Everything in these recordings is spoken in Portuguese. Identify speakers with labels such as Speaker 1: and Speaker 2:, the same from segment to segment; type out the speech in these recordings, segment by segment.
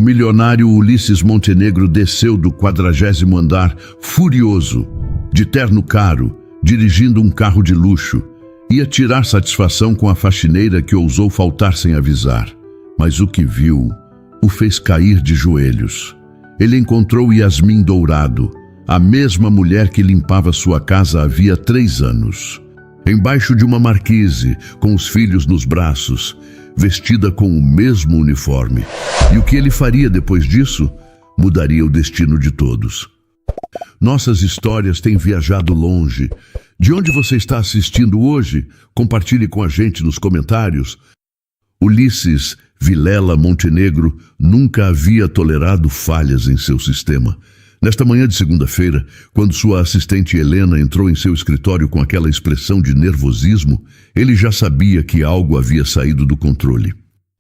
Speaker 1: milionário Ulisses Montenegro desceu do 40º andar, furioso, de terno caro, dirigindo um carro de luxo. Ia tirar satisfação com a faxineira que ousou faltar sem avisar. Mas o que viu o fez cair de joelhos. Ele encontrou Yasmin Dourado, a mesma mulher que limpava sua casa havia 3 anos. Embaixo de uma marquise, com os filhos nos braços, vestida com o mesmo uniforme. E o que ele faria depois disso? Mudaria o destino de todos. Nossas histórias têm viajado longe. De onde você está assistindo hoje? Compartilhe com a gente nos comentários. Ulisses Vilela Montenegro nunca havia tolerado falhas em seu sistema. Nesta manhã de segunda-feira, quando sua assistente Helena entrou em seu escritório com aquela expressão de nervosismo, ele já sabia que algo havia saído do controle.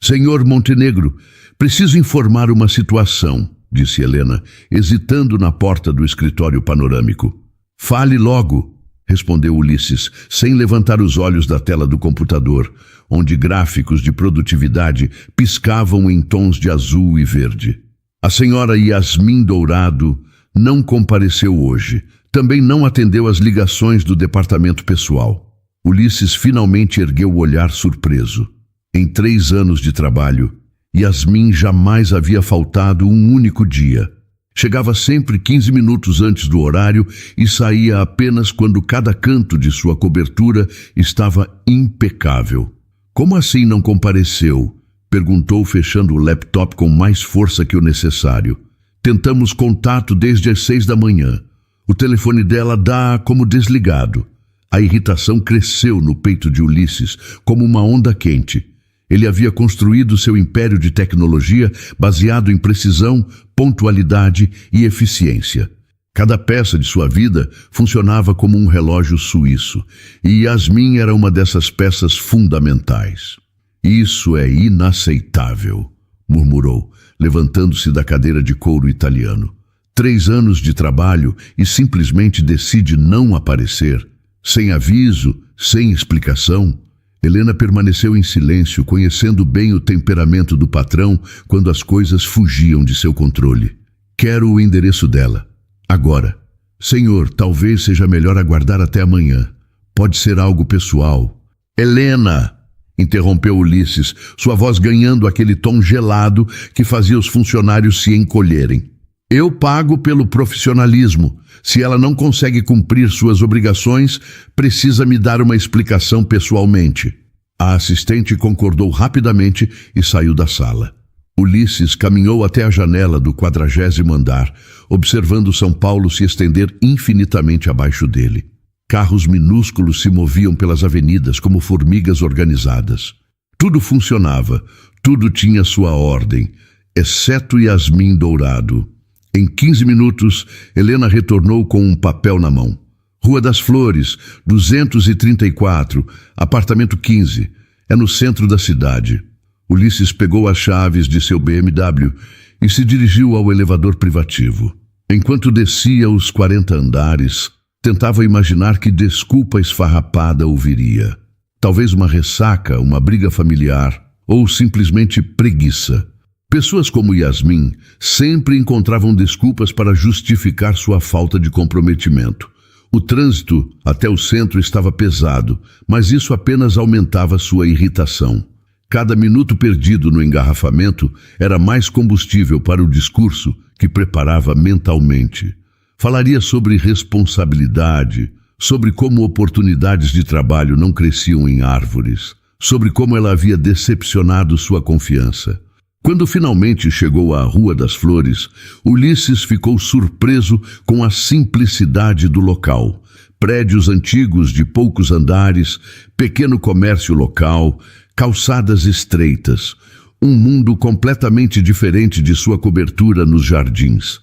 Speaker 1: "Senhor Montenegro, preciso informar uma situação", disse Helena, hesitando na porta do escritório panorâmico. "Fale logo", respondeu Ulisses, sem levantar os olhos da tela do computador, onde gráficos de produtividade piscavam em tons de azul e verde. "A senhora Yasmin Dourado não compareceu hoje. Também não atendeu às ligações do departamento pessoal." Ulisses finalmente ergueu o olhar surpreso. Em 3 anos de trabalho, Yasmin jamais havia faltado um único dia. Chegava sempre 15 minutos antes do horário e saía apenas quando cada canto de sua cobertura estava impecável. "Como assim não compareceu?" perguntou, fechando o laptop com mais força que o necessário. "Tentamos contato desde as 6 da manhã. O telefone dela dá como desligado." A irritação cresceu no peito de Ulisses como uma onda quente. Ele havia construído seu império de tecnologia baseado em precisão, pontualidade e eficiência. Cada peça de sua vida funcionava como um relógio suíço, e Yasmin era uma dessas peças fundamentais. "Isso é inaceitável", murmurou, levantando-se da cadeira de couro italiano. 3 anos de trabalho e simplesmente decide não aparecer. Sem aviso, sem explicação. Helena permaneceu em silêncio, conhecendo bem o temperamento do patrão quando as coisas fugiam de seu controle. "Quero o endereço dela. Agora." "Senhor, talvez seja melhor aguardar até amanhã. Pode ser algo pessoal." "Helena!" interrompeu Ulisses, sua voz ganhando aquele tom gelado que fazia os funcionários se encolherem. "Eu pago pelo profissionalismo. Se ela não consegue cumprir suas obrigações, precisa me dar uma explicação pessoalmente." A assistente concordou rapidamente e saiu da sala. Ulisses caminhou até a janela do 40º andar, observando São Paulo se estender infinitamente abaixo dele. Carros minúsculos se moviam pelas avenidas como formigas organizadas. Tudo funcionava, tudo tinha sua ordem, exceto Yasmin Dourado. Em 15 minutos, Helena retornou com um papel na mão. "Rua das Flores, 234, apartamento 15. É no centro da cidade." Ulisses pegou as chaves de seu BMW e se dirigiu ao elevador privativo. Enquanto descia os 40 andares, tentava imaginar que desculpa esfarrapada ouviria. Talvez uma ressaca, uma briga familiar ou simplesmente preguiça. Pessoas como Yasmin sempre encontravam desculpas para justificar sua falta de comprometimento. O trânsito até o centro estava pesado, mas isso apenas aumentava sua irritação. Cada minuto perdido no engarrafamento era mais combustível para o discurso que preparava mentalmente. Falaria sobre responsabilidade, sobre como oportunidades de trabalho não cresciam em árvores, sobre como ela havia decepcionado sua confiança. Quando finalmente chegou à Rua das Flores, Ulisses ficou surpreso com a simplicidade do local. Prédios antigos de poucos andares, pequeno comércio local, calçadas estreitas. Um mundo completamente diferente de sua cobertura nos jardins.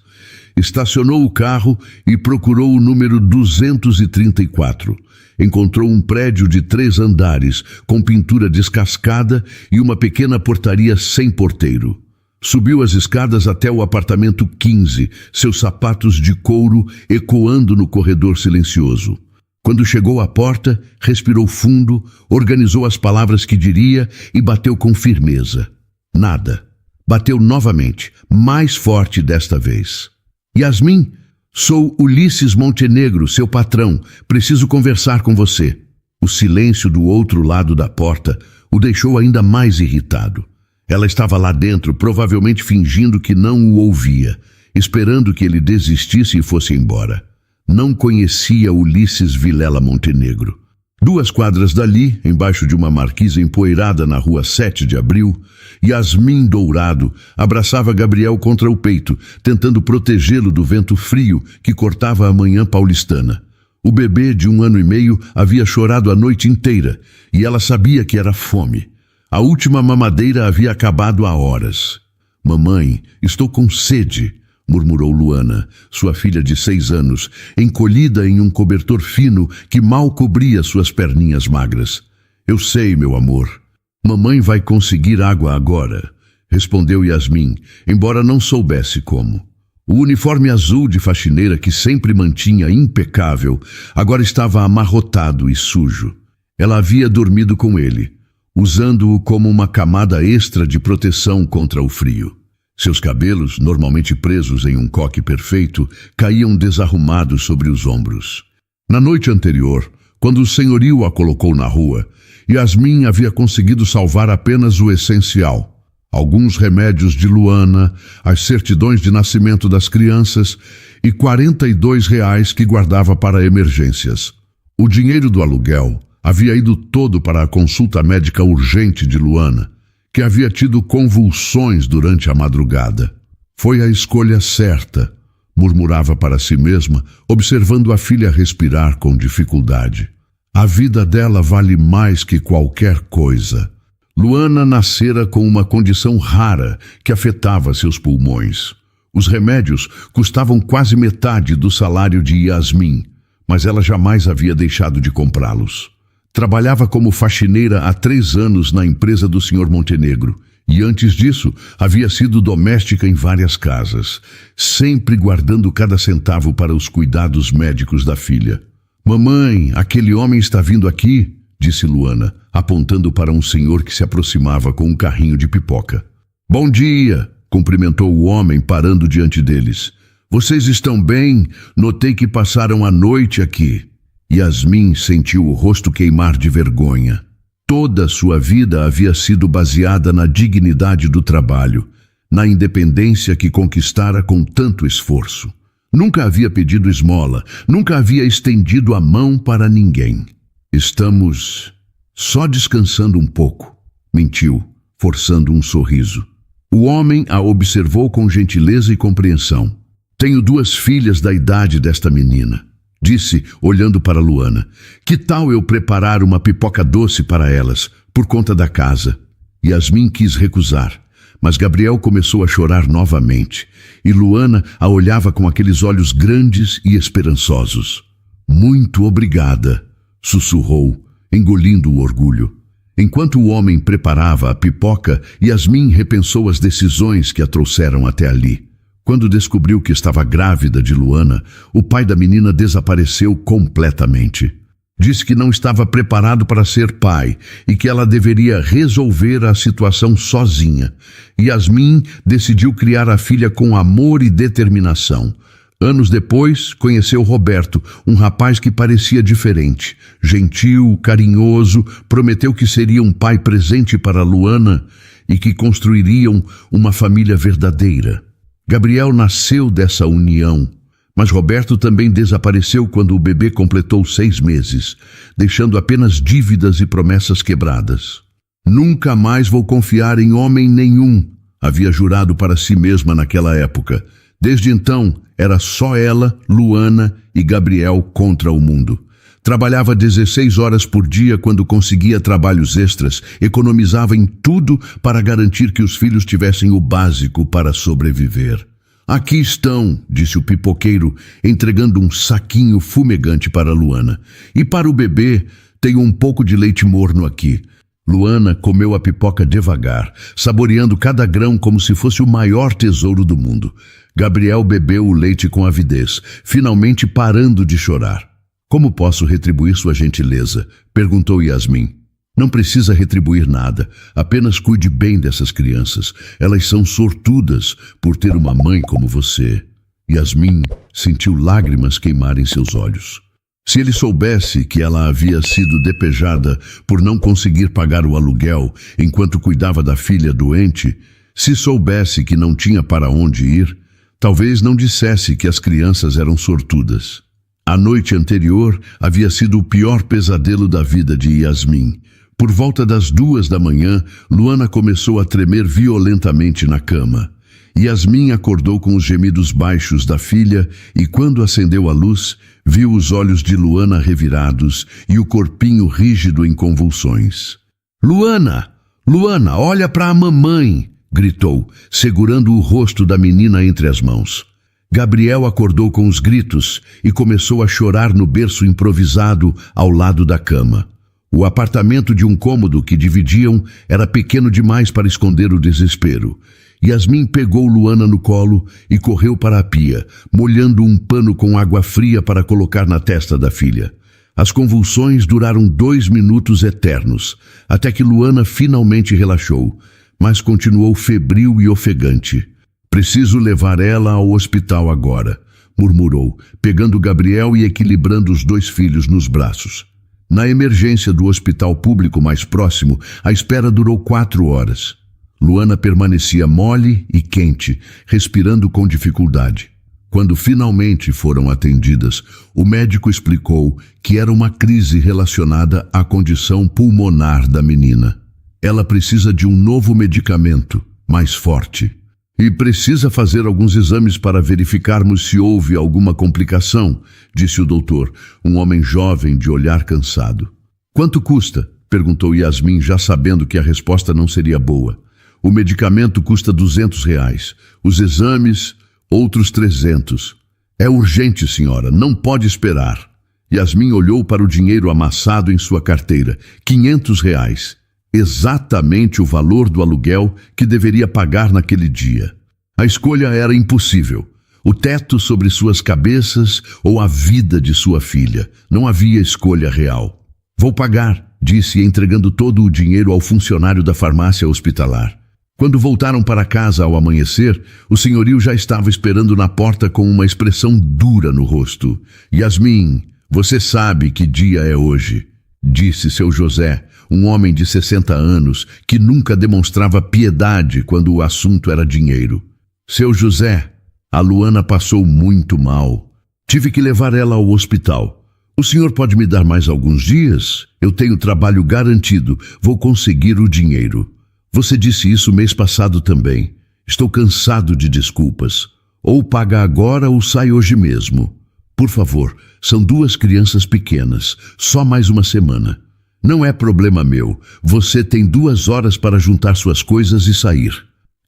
Speaker 1: Estacionou o carro e procurou o número 234. Encontrou um prédio de 3 andares, com pintura descascada e uma pequena portaria sem porteiro. Subiu as escadas até o apartamento 15, seus sapatos de couro ecoando no corredor silencioso. Quando chegou à porta, respirou fundo, organizou as palavras que diria e bateu com firmeza. Nada. Bateu novamente, mais forte desta vez. Yasmin, sou Ulisses Montenegro, seu patrão. Preciso conversar com você. O silêncio do outro lado da porta o deixou ainda mais irritado. Ela estava lá dentro, provavelmente fingindo que não o ouvia, esperando que ele desistisse e fosse embora. Não conhecia Ulisses Vilela Montenegro. 2 quadras dali, embaixo de uma marquise empoeirada na rua 7 de Abril, Yasmin Dourado abraçava Gabriel contra o peito, tentando protegê-lo do vento frio que cortava a manhã paulistana. O bebê de 1 ano e meio havia chorado a noite inteira e ela sabia que era fome. A última mamadeira havia acabado há horas. Mamãe, estou com sede, murmurou Luana, sua filha de 6 anos, encolhida em um cobertor fino que mal cobria suas perninhas magras. Eu sei, meu amor. Mamãe vai conseguir água agora, respondeu Yasmin, embora não soubesse como. O uniforme azul de faxineira que sempre mantinha impecável, agora estava amarrotado e sujo. Ela havia dormido com ele, usando-o como uma camada extra de proteção contra o frio. Seus cabelos, normalmente presos em um coque perfeito, caíam desarrumados sobre os ombros. Na noite anterior, quando o senhorio a colocou na rua, Yasmin havia conseguido salvar apenas o essencial: alguns remédios de Luana, as certidões de nascimento das crianças e R$ 42 que guardava para emergências. O dinheiro do aluguel havia ido todo para a consulta médica urgente de Luana, que havia tido convulsões durante a madrugada. Foi a escolha certa, murmurava para si mesma, observando a filha respirar com dificuldade. A vida dela vale mais que qualquer coisa. Luana nascera com uma condição rara que afetava seus pulmões. Os remédios custavam quase metade do salário de Yasmin, mas ela jamais havia deixado de comprá-los. Trabalhava como faxineira há 3 anos na empresa do Sr. Montenegro e antes disso havia sido doméstica em várias casas, sempre guardando cada centavo para os cuidados médicos da filha. Mamãe, aquele homem está vindo aqui, disse Luana, apontando para um senhor que se aproximava com um carrinho de pipoca. Bom dia, cumprimentou o homem parando diante deles. Vocês estão bem? Notei que passaram a noite aqui. Yasmin sentiu o rosto queimar de vergonha. Toda sua vida havia sido baseada na dignidade do trabalho, na independência que conquistara com tanto esforço. Nunca havia pedido esmola, nunca havia estendido a mão para ninguém. Estamos só descansando um pouco, mentiu, forçando um sorriso. O homem a observou com gentileza e compreensão. Tenho 2 filhas da idade desta menina, disse, olhando para Luana. Que tal eu preparar uma pipoca doce para elas, por conta da casa? Yasmin quis recusar, mas Gabriel começou a chorar novamente, e Luana a olhava com aqueles olhos grandes e esperançosos. Muito obrigada, sussurrou, engolindo o orgulho. Enquanto o homem preparava a pipoca, Yasmin repensou as decisões que a trouxeram até ali. Quando descobriu que estava grávida de Luana, o pai da menina desapareceu completamente. Disse que não estava preparado para ser pai e que ela deveria resolver a situação sozinha. Yasmin decidiu criar a filha com amor e determinação. Anos depois, conheceu Roberto, um rapaz que parecia diferente. Gentil, carinhoso, prometeu que seria um pai presente para Luana e que construiriam uma família verdadeira. Gabriel nasceu dessa união, mas Roberto também desapareceu quando o bebê completou 6 meses, deixando apenas dívidas e promessas quebradas. Nunca mais vou confiar em homem nenhum, havia jurado para si mesma naquela época. Desde então, era só ela, Luana e Gabriel contra o mundo. Trabalhava 16 horas por dia quando conseguia trabalhos extras, economizava em tudo para garantir que os filhos tivessem o básico para sobreviver. Aqui estão, disse o pipoqueiro, entregando um saquinho fumegante para Luana. E para o bebê, tenho um pouco de leite morno aqui. Luana comeu a pipoca devagar, saboreando cada grão como se fosse o maior tesouro do mundo. Gabriel bebeu o leite com avidez, finalmente parando de chorar. Como posso retribuir sua gentileza? Perguntou Yasmin. Não precisa retribuir nada, apenas cuide bem dessas crianças. Elas são sortudas por ter uma mãe como você. Yasmin sentiu lágrimas queimarem seus olhos. Se ele soubesse que ela havia sido despejada por não conseguir pagar o aluguel enquanto cuidava da filha doente, se soubesse que não tinha para onde ir, talvez não dissesse que as crianças eram sortudas. A noite anterior havia sido o pior pesadelo da vida de Yasmin. Por volta das 2 da manhã, Luana começou a tremer violentamente na cama. Yasmin acordou com os gemidos baixos da filha e, quando acendeu a luz, viu os olhos de Luana revirados e o corpinho rígido em convulsões. Luana! Luana, olha para a mamãe! Gritou, segurando o rosto da menina entre as mãos. Gabriel acordou com os gritos e começou a chorar no berço improvisado ao lado da cama. O apartamento de um cômodo que dividiam era pequeno demais para esconder o desespero. Yasmin pegou Luana no colo e correu para a pia, molhando um pano com água fria para colocar na testa da filha. As convulsões duraram 2 minutos eternos, até que Luana finalmente relaxou, mas continuou febril e ofegante. Preciso levar ela ao hospital agora, murmurou, pegando Gabriel e equilibrando os 2 filhos nos braços. Na emergência do hospital público mais próximo, a espera durou 4 horas. Luana permanecia mole e quente, respirando com dificuldade. Quando finalmente foram atendidas, o médico explicou que era uma crise relacionada à condição pulmonar da menina. Ela precisa de um novo medicamento, mais forte. E precisa fazer alguns exames para verificarmos se houve alguma complicação, disse o doutor, um homem jovem de olhar cansado. Quanto custa? Perguntou Yasmin, já sabendo que a resposta não seria boa. O medicamento custa R$200. Os exames, outros 300. É urgente, senhora, não pode esperar. Yasmin olhou para o dinheiro amassado em sua carteira. R$500. Exatamente o valor do aluguel que deveria pagar naquele dia. A escolha era impossível. O teto sobre suas cabeças ou a vida de sua filha. Não havia escolha real. Vou pagar, disse, entregando todo o dinheiro ao funcionário da farmácia hospitalar. Quando voltaram para casa ao amanhecer, o senhorio já estava esperando na porta com uma expressão dura no rosto. Yasmin, você sabe que dia é hoje, disse seu José, um homem de 60 anos que nunca demonstrava piedade quando o assunto era dinheiro. Seu José, a Luana passou muito mal. Tive que levar ela ao hospital. O senhor pode me dar mais alguns dias? Eu tenho trabalho garantido, vou conseguir o dinheiro. Você disse isso mês passado também. Estou cansado de desculpas. Ou paga agora ou sai hoje mesmo. Por favor, são 2 crianças pequenas, só mais uma semana. Não é problema meu. Você tem 2 horas para juntar suas coisas e sair.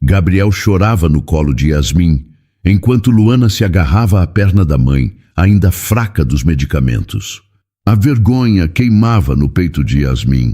Speaker 1: Gabriel chorava no colo de Yasmin, enquanto Luana se agarrava à perna da mãe, ainda fraca dos medicamentos. A vergonha queimava no peito de Yasmin,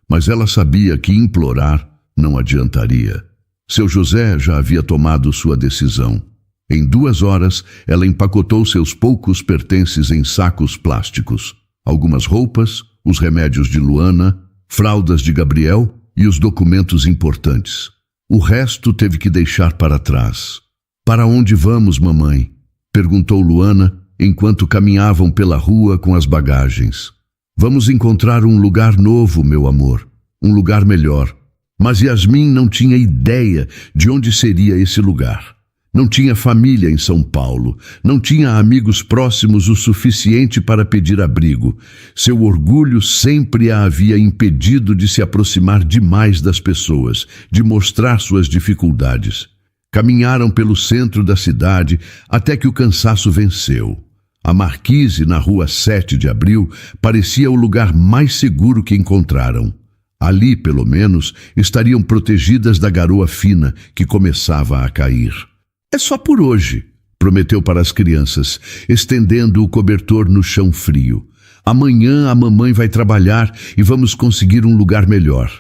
Speaker 1: mas ela sabia que implorar não adiantaria. Seu José já havia tomado sua decisão. Em 2 horas, ela empacotou seus poucos pertences em sacos plásticos. Algumas roupas, os remédios de Luana, fraldas de Gabriel e os documentos importantes. O resto teve que deixar para trás. Para onde vamos, mamãe? Perguntou Luana, enquanto caminhavam pela rua com as bagagens. Vamos encontrar um lugar novo, meu amor. Um lugar melhor. Mas Yasmin não tinha ideia de onde seria esse lugar. Não tinha família em São Paulo, não tinha amigos próximos o suficiente para pedir abrigo. Seu orgulho sempre a havia impedido de se aproximar demais das pessoas, de mostrar suas dificuldades. Caminharam pelo centro da cidade até que o cansaço venceu. A Marquise, na rua 7 de Abril, parecia o lugar mais seguro que encontraram. Ali, pelo menos, estariam protegidas da garoa fina que começava a cair. É só por hoje, prometeu para as crianças, estendendo o cobertor no chão frio. Amanhã a mamãe vai trabalhar e vamos conseguir um lugar melhor.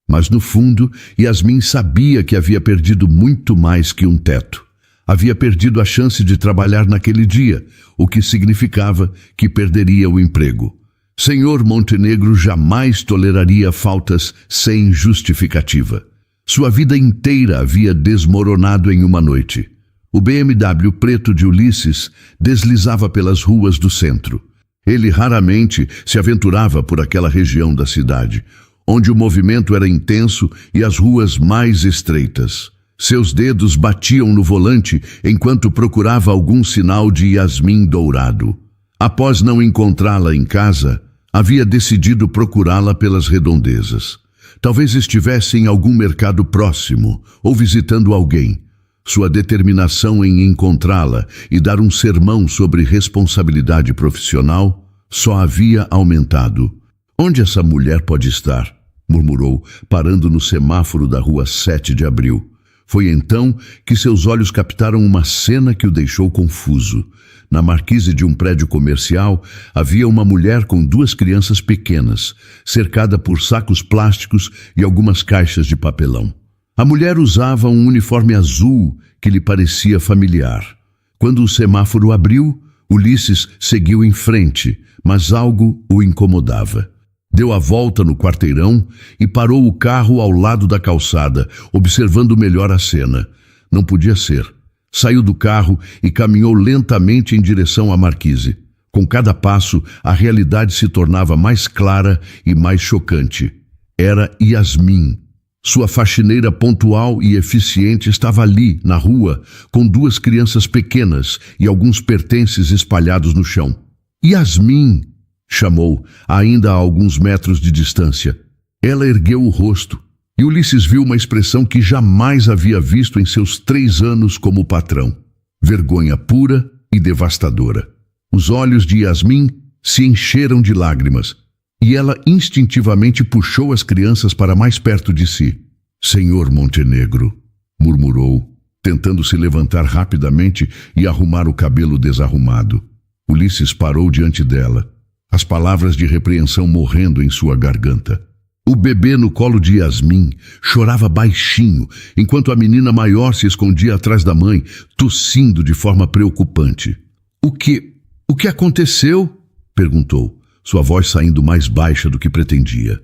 Speaker 1: Mas no fundo, Yasmin sabia que havia perdido muito mais que um teto. Havia perdido a chance de trabalhar naquele dia, o que significava que perderia o emprego. Senhor Montenegro jamais toleraria faltas sem justificativa. Sua vida inteira havia desmoronado em uma noite. O BMW preto de Ulisses deslizava pelas ruas do centro. Ele raramente se aventurava por aquela região da cidade, onde o movimento era intenso e as ruas mais estreitas. Seus dedos batiam no volante enquanto procurava algum sinal de Yasmin Dourado. Após não encontrá-la em casa, havia decidido procurá-la pelas redondezas. Talvez estivesse em algum mercado próximo ou visitando alguém. Sua determinação em encontrá-la e dar um sermão sobre responsabilidade profissional só havia aumentado. "Onde essa mulher pode estar?", murmurou, parando no semáforo da rua 7 de Abril. Foi então que seus olhos captaram uma cena que o deixou confuso. Na marquise de um prédio comercial havia uma mulher com 2 crianças pequenas, cercada por sacos plásticos e algumas caixas de papelão. A mulher usava um uniforme azul que lhe parecia familiar. Quando o semáforo abriu, Ulisses seguiu em frente, mas algo o incomodava. Deu a volta no quarteirão e parou o carro ao lado da calçada, observando melhor a cena. Não podia ser. Saiu do carro e caminhou lentamente em direção à marquise. Com cada passo, a realidade se tornava mais clara e mais chocante. Era Yasmin. Sua faxineira pontual e eficiente estava ali, na rua, com 2 crianças pequenas e alguns pertences espalhados no chão. "Yasmin!", chamou, ainda a alguns metros de distância. Ela ergueu o rosto, e Ulisses viu uma expressão que jamais havia visto em seus 3 anos como patrão. Vergonha pura e devastadora. Os olhos de Yasmin se encheram de lágrimas, e ela instintivamente puxou as crianças para mais perto de si. "Senhor Montenegro", murmurou, tentando se levantar rapidamente e arrumar o cabelo desarrumado. Ulisses parou diante dela, as palavras de repreensão morrendo em sua garganta. O bebê no colo de Yasmin chorava baixinho, enquanto a menina maior se escondia atrás da mãe, tossindo de forma preocupante. O que aconteceu?", perguntou, sua voz saindo mais baixa do que pretendia.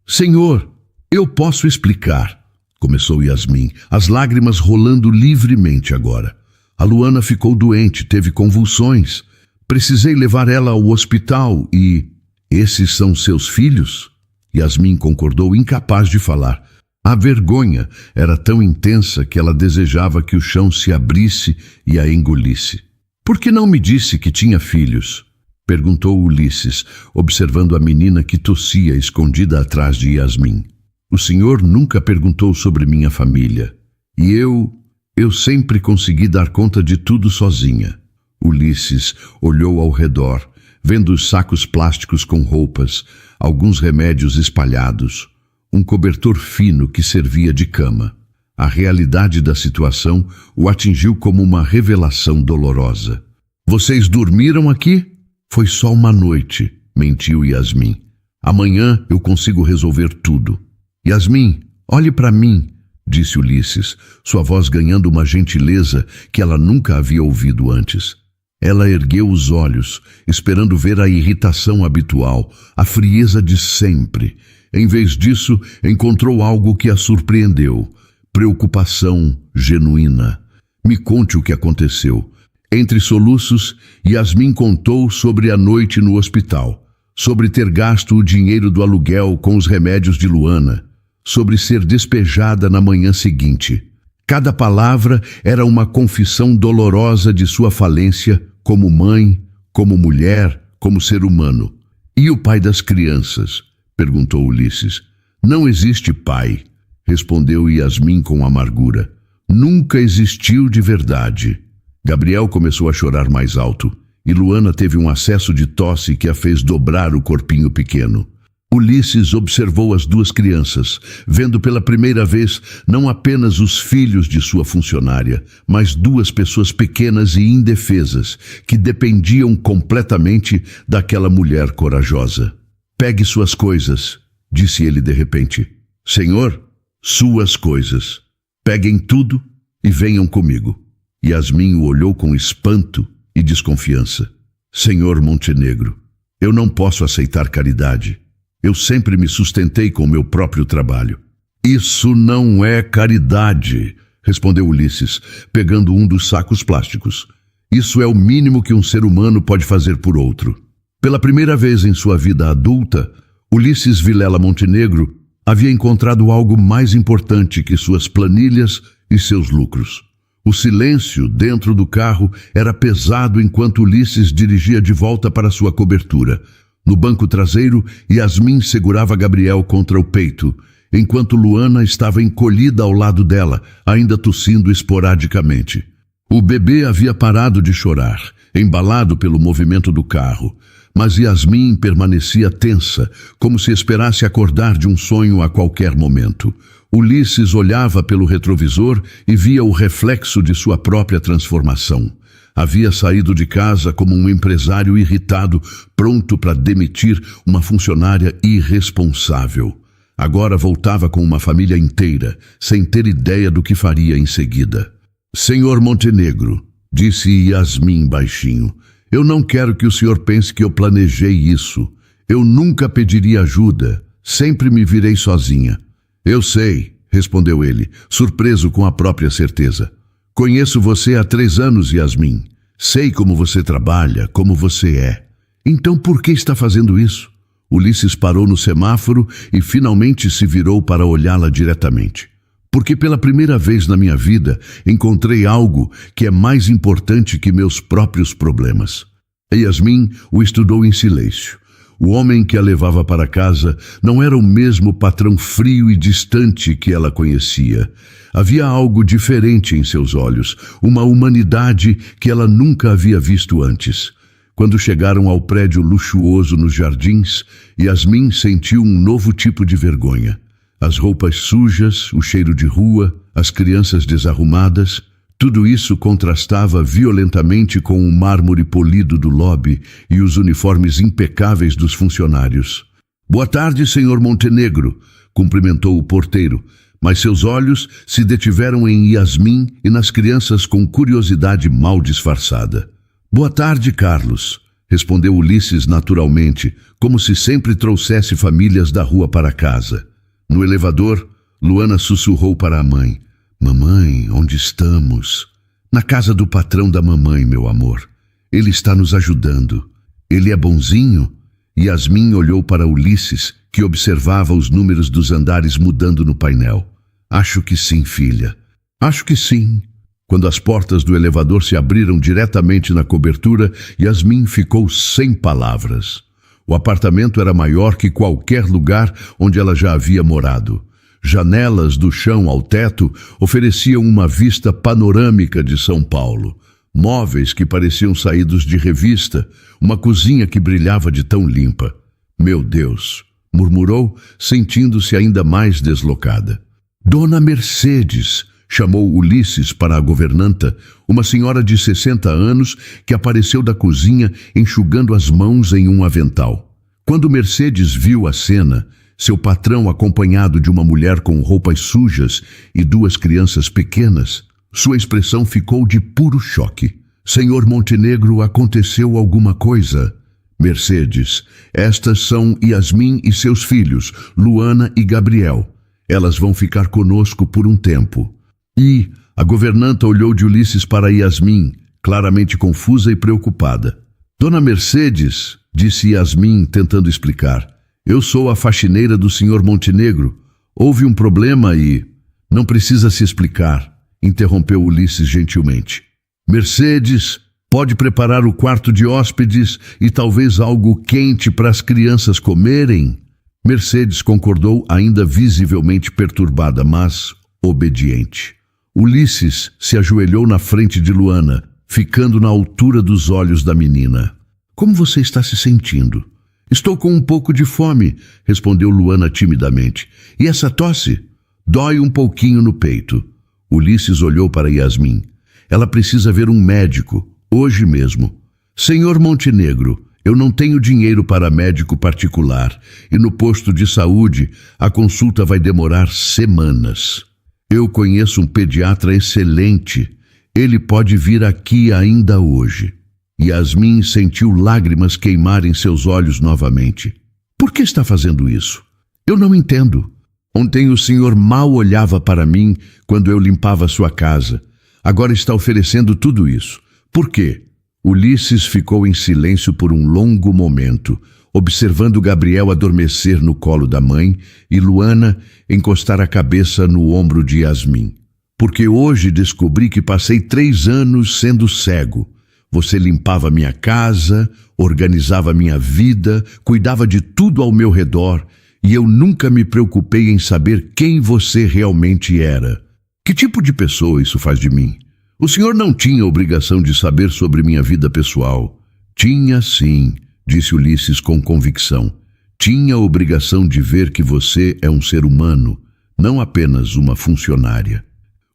Speaker 1: Senhor, eu posso explicar", começou Yasmin, as lágrimas rolando livremente agora. "A Luana ficou doente, teve convulsões. Precisei levar ela ao hospital e... Esses são seus filhos?", Yasmin concordou, incapaz de falar. A vergonha era tão intensa que ela desejava que o chão se abrisse e a engolisse. "Por que não me disse que tinha filhos?", perguntou Ulisses, observando a menina que tossia escondida atrás de Yasmin. "O senhor nunca perguntou sobre minha família. E eu sempre consegui dar conta de tudo sozinha." Ulisses olhou ao redor, vendo os sacos plásticos com roupas, alguns remédios espalhados, um cobertor fino que servia de cama. A realidade da situação o atingiu como uma revelação dolorosa. "Vocês dormiram aqui?" "Foi só uma noite", mentiu Yasmin. "Amanhã eu consigo resolver tudo." "Yasmin, olhe para mim", disse Ulisses, sua voz ganhando uma gentileza que ela nunca havia ouvido antes. Ela ergueu os olhos, esperando ver a irritação habitual, a frieza de sempre. Em vez disso, encontrou algo que a surpreendeu. Preocupação genuína. "Me conte o que aconteceu." Entre soluços, Yasmin contou sobre a noite no hospital, sobre ter gasto o dinheiro do aluguel com os remédios de Luana, sobre ser despejada na manhã seguinte. Cada palavra era uma confissão dolorosa de sua falência como mãe, como mulher, como ser humano. "E o pai das crianças?", perguntou Ulisses. "Não existe pai", respondeu Yasmin com amargura. "Nunca existiu de verdade." Gabriel começou a chorar mais alto, e Luana teve um acesso de tosse que a fez dobrar o corpinho pequeno. Ulisses observou as 2 crianças, vendo pela primeira vez não apenas os filhos de sua funcionária, mas 2 pessoas pequenas e indefesas, que dependiam completamente daquela mulher corajosa. "Pegue suas coisas", disse ele de repente. "Senhor, suas coisas. Peguem tudo e venham comigo." Yasmin o olhou com espanto e desconfiança. "Senhor Montenegro, Eu não posso aceitar caridade. Eu sempre me sustentei com meu próprio trabalho. Isso não é caridade, respondeu Ulisses, pegando um dos sacos plásticos. Isso é o mínimo que um ser humano pode fazer por outro. Pela primeira vez em sua vida adulta, Ulisses Vilela Montenegro havia encontrado algo mais importante que suas planilhas e seus lucros. O silêncio dentro do carro era pesado enquanto Ulisses dirigia de volta para sua cobertura. No banco traseiro, Yasmin segurava Gabriel contra o peito, enquanto Luana estava encolhida ao lado dela, ainda tossindo esporadicamente. O bebê havia parado de chorar, embalado pelo movimento do carro, mas Yasmin permanecia tensa, como se esperasse acordar de um sonho a qualquer momento. Ulisses olhava pelo retrovisor e via o reflexo de sua própria transformação. Havia saído de casa como um empresário irritado, pronto para demitir uma funcionária irresponsável. Agora voltava com uma família inteira, sem ter ideia do que faria em seguida. Senhor Montenegro, disse Yasmin baixinho, eu não quero que o senhor pense que eu planejei isso. Eu nunca pediria ajuda, sempre me virei sozinha. Eu sei, respondeu ele, surpreso com a própria certeza. Conheço você há 3 anos, Yasmin. Sei como você trabalha, como você é. Então por que está fazendo isso? Ulisses parou no semáforo e finalmente se virou para olhá-la diretamente. Porque pela primeira vez na minha vida encontrei algo que é mais importante que meus próprios problemas. Yasmin o estudou em silêncio. O homem que a levava para casa não era o mesmo patrão frio e distante que ela conhecia. Havia algo diferente em seus olhos, uma humanidade que ela nunca havia visto antes. Quando chegaram ao prédio luxuoso nos jardins, Yasmin sentiu um novo tipo de vergonha. As roupas sujas, o cheiro de rua, as crianças desarrumadas, tudo isso contrastava violentamente com o mármore polido do lobby e os uniformes impecáveis dos funcionários. Boa tarde, senhor Montenegro, cumprimentou o porteiro, mas seus olhos se detiveram em Yasmin e nas crianças com curiosidade mal disfarçada. Boa tarde, Carlos, respondeu Ulisses naturalmente, como se sempre trouxesse famílias da rua para casa. No elevador, Luana sussurrou para a mãe. Mamãe, onde estamos? Na casa do patrão da mamãe, meu amor. Ele está nos ajudando. Ele é bonzinho? Yasmin olhou para Ulisses, que observava os números dos andares mudando no painel. Acho que sim, filha. Acho que sim. Quando as portas do elevador se abriram diretamente na cobertura, Yasmin ficou sem palavras. O apartamento era maior que qualquer lugar onde ela já havia morado. Janelas do chão ao teto ofereciam uma vista panorâmica de São Paulo. Móveis que pareciam saídos de revista, uma cozinha que brilhava de tão limpa. Meu Deus, murmurou, sentindo-se ainda mais deslocada. Dona Mercedes, chamou Ulisses para a governanta, uma senhora de 60 anos que apareceu da cozinha enxugando as mãos em um avental. Quando Mercedes viu a cena, seu patrão acompanhado de uma mulher com roupas sujas e 2 crianças pequenas, sua expressão ficou de puro choque. Senhor Montenegro, aconteceu alguma coisa? Mercedes, estas são Yasmin e seus filhos, Luana e Gabriel. Elas vão ficar conosco por um tempo. E a governanta olhou de Ulisses para Yasmin, claramente confusa e preocupada. Dona Mercedes, disse Yasmin, tentando explicar. Eu sou a faxineira do senhor Montenegro. Houve um problema e... Não precisa se explicar, interrompeu Ulisses gentilmente. Mercedes, pode preparar o quarto de hóspedes e talvez algo quente para as crianças comerem? Mercedes concordou, ainda visivelmente perturbada, mas obediente. Ulisses se ajoelhou na frente de Luana, ficando na altura dos olhos da menina. Como você está se sentindo? Estou com um pouco de fome, respondeu Luana timidamente. E essa tosse? Dói um pouquinho no peito. Ulisses olhou para Yasmin. Ela precisa ver um médico, hoje mesmo. Senhor Montenegro, eu não tenho dinheiro para médico particular e no posto de saúde a consulta vai demorar semanas. Eu conheço um pediatra excelente. Ele pode vir aqui ainda hoje. Yasmin sentiu lágrimas queimarem seus olhos novamente. Por que está fazendo isso? Eu não entendo. Ontem o senhor mal olhava para mim quando eu limpava sua casa. Agora está oferecendo tudo isso. Por quê? Ulisses ficou em silêncio por um longo momento, observando Gabriel adormecer no colo da mãe e Luana encostar a cabeça no ombro de Yasmin. Porque hoje descobri que passei 3 anos sendo cego. Você limpava minha casa, organizava minha vida, cuidava de tudo ao meu redor, e eu nunca me preocupei em saber quem você realmente era. Que tipo de pessoa isso faz de mim? O senhor não tinha obrigação de saber sobre minha vida pessoal. Tinha sim, disse Ulisses com convicção. Tinha a obrigação de ver que você é um ser humano, não apenas uma funcionária.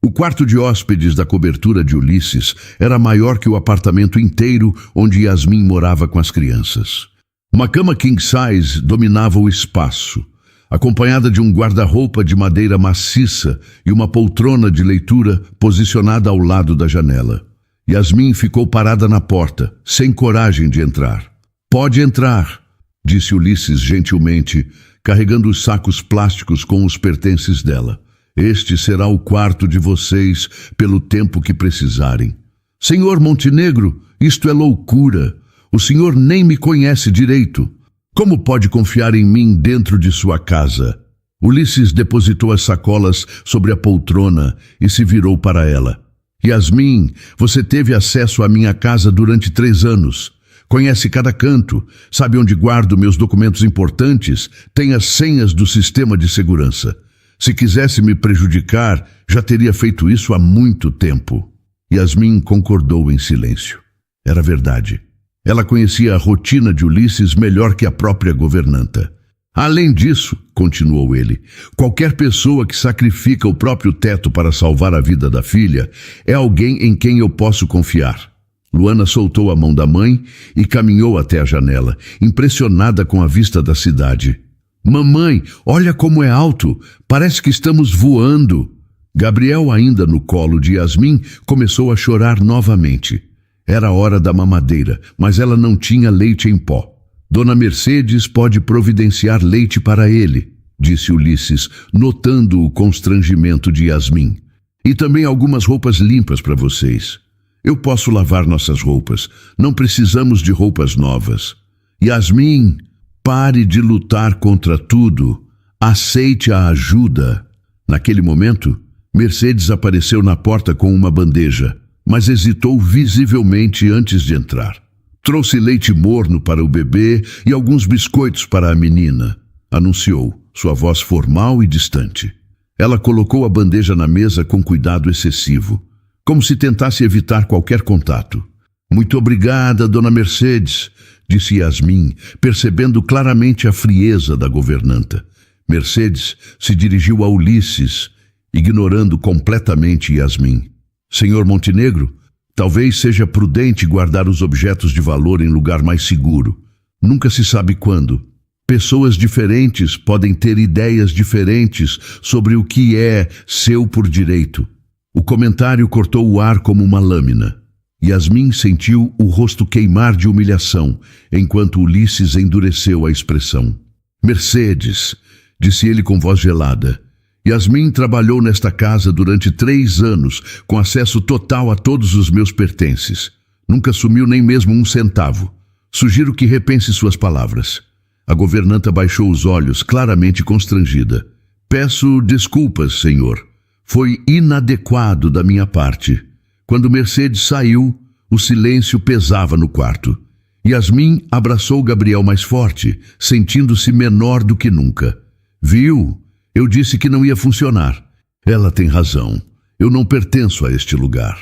Speaker 1: O quarto de hóspedes da cobertura de Ulisses era maior que o apartamento inteiro onde Yasmin morava com as crianças. Uma cama king size dominava o espaço, acompanhada de um guarda-roupa de madeira maciça e uma poltrona de leitura posicionada ao lado da janela. Yasmin ficou parada na porta, sem coragem de entrar. Pode entrar, disse Ulisses gentilmente, carregando os sacos plásticos com os pertences dela. Este será o quarto de vocês pelo tempo que precisarem. Senhor Montenegro, isto é loucura. O senhor nem me conhece direito. Como pode confiar em mim dentro de sua casa? Ulisses depositou as sacolas sobre a poltrona e se virou para ela. Yasmin, você teve acesso à minha casa durante 3 anos. Conhece cada canto, sabe onde guardo meus documentos importantes, tem as senhas do sistema de segurança. Se quisesse me prejudicar, já teria feito isso há muito tempo. Yasmin concordou em silêncio. Era verdade. Ela conhecia a rotina de Ulisses melhor que a própria governanta. Além disso, continuou ele, qualquer pessoa que sacrifica o próprio teto para salvar a vida da filha é alguém em quem eu posso confiar. Luana soltou a mão da mãe e caminhou até a janela, impressionada com a vista da cidade. Mamãe, olha como é alto, parece que estamos voando. Gabriel, ainda no colo de Yasmin, começou a chorar novamente. Era hora da mamadeira, mas ela não tinha leite em pó. Dona Mercedes pode providenciar leite para ele, disse Ulisses, notando o constrangimento de Yasmin. E também algumas roupas limpas para vocês. Eu posso lavar nossas roupas, não precisamos de roupas novas. Yasmin, pare de lutar contra tudo. Aceite a ajuda. Naquele momento, Mercedes apareceu na porta com uma bandeja, mas hesitou visivelmente antes de entrar. Trouxe leite morno para o bebê e alguns biscoitos para a menina, anunciou, sua voz formal e distante. Ela colocou a bandeja na mesa com cuidado excessivo, como se tentasse evitar qualquer contato. Muito obrigada, dona Mercedes, disse Yasmin, percebendo claramente a frieza da governanta. Mercedes se dirigiu a Ulisses, ignorando completamente Yasmin. Senhor Montenegro, talvez seja prudente guardar os objetos de valor em lugar mais seguro. Nunca se sabe quando. Pessoas diferentes podem ter ideias diferentes sobre o que é seu por direito. O comentário cortou o ar como uma lâmina. Yasmin sentiu o rosto queimar de humilhação, enquanto Ulisses endureceu a expressão. Mercedes, disse ele com voz gelada. Yasmin trabalhou nesta casa durante 3 anos, com acesso total a todos os meus pertences. Nunca sumiu nem mesmo um centavo. Sugiro que repense suas palavras. A governanta baixou os olhos, claramente constrangida. Peço desculpas, senhor. Foi inadequado da minha parte. Quando Mercedes saiu, o silêncio pesava no quarto. Yasmin abraçou Gabriel mais forte, sentindo-se menor do que nunca. Viu? Eu disse que não ia funcionar. Ela tem razão. Eu não pertenço a este lugar.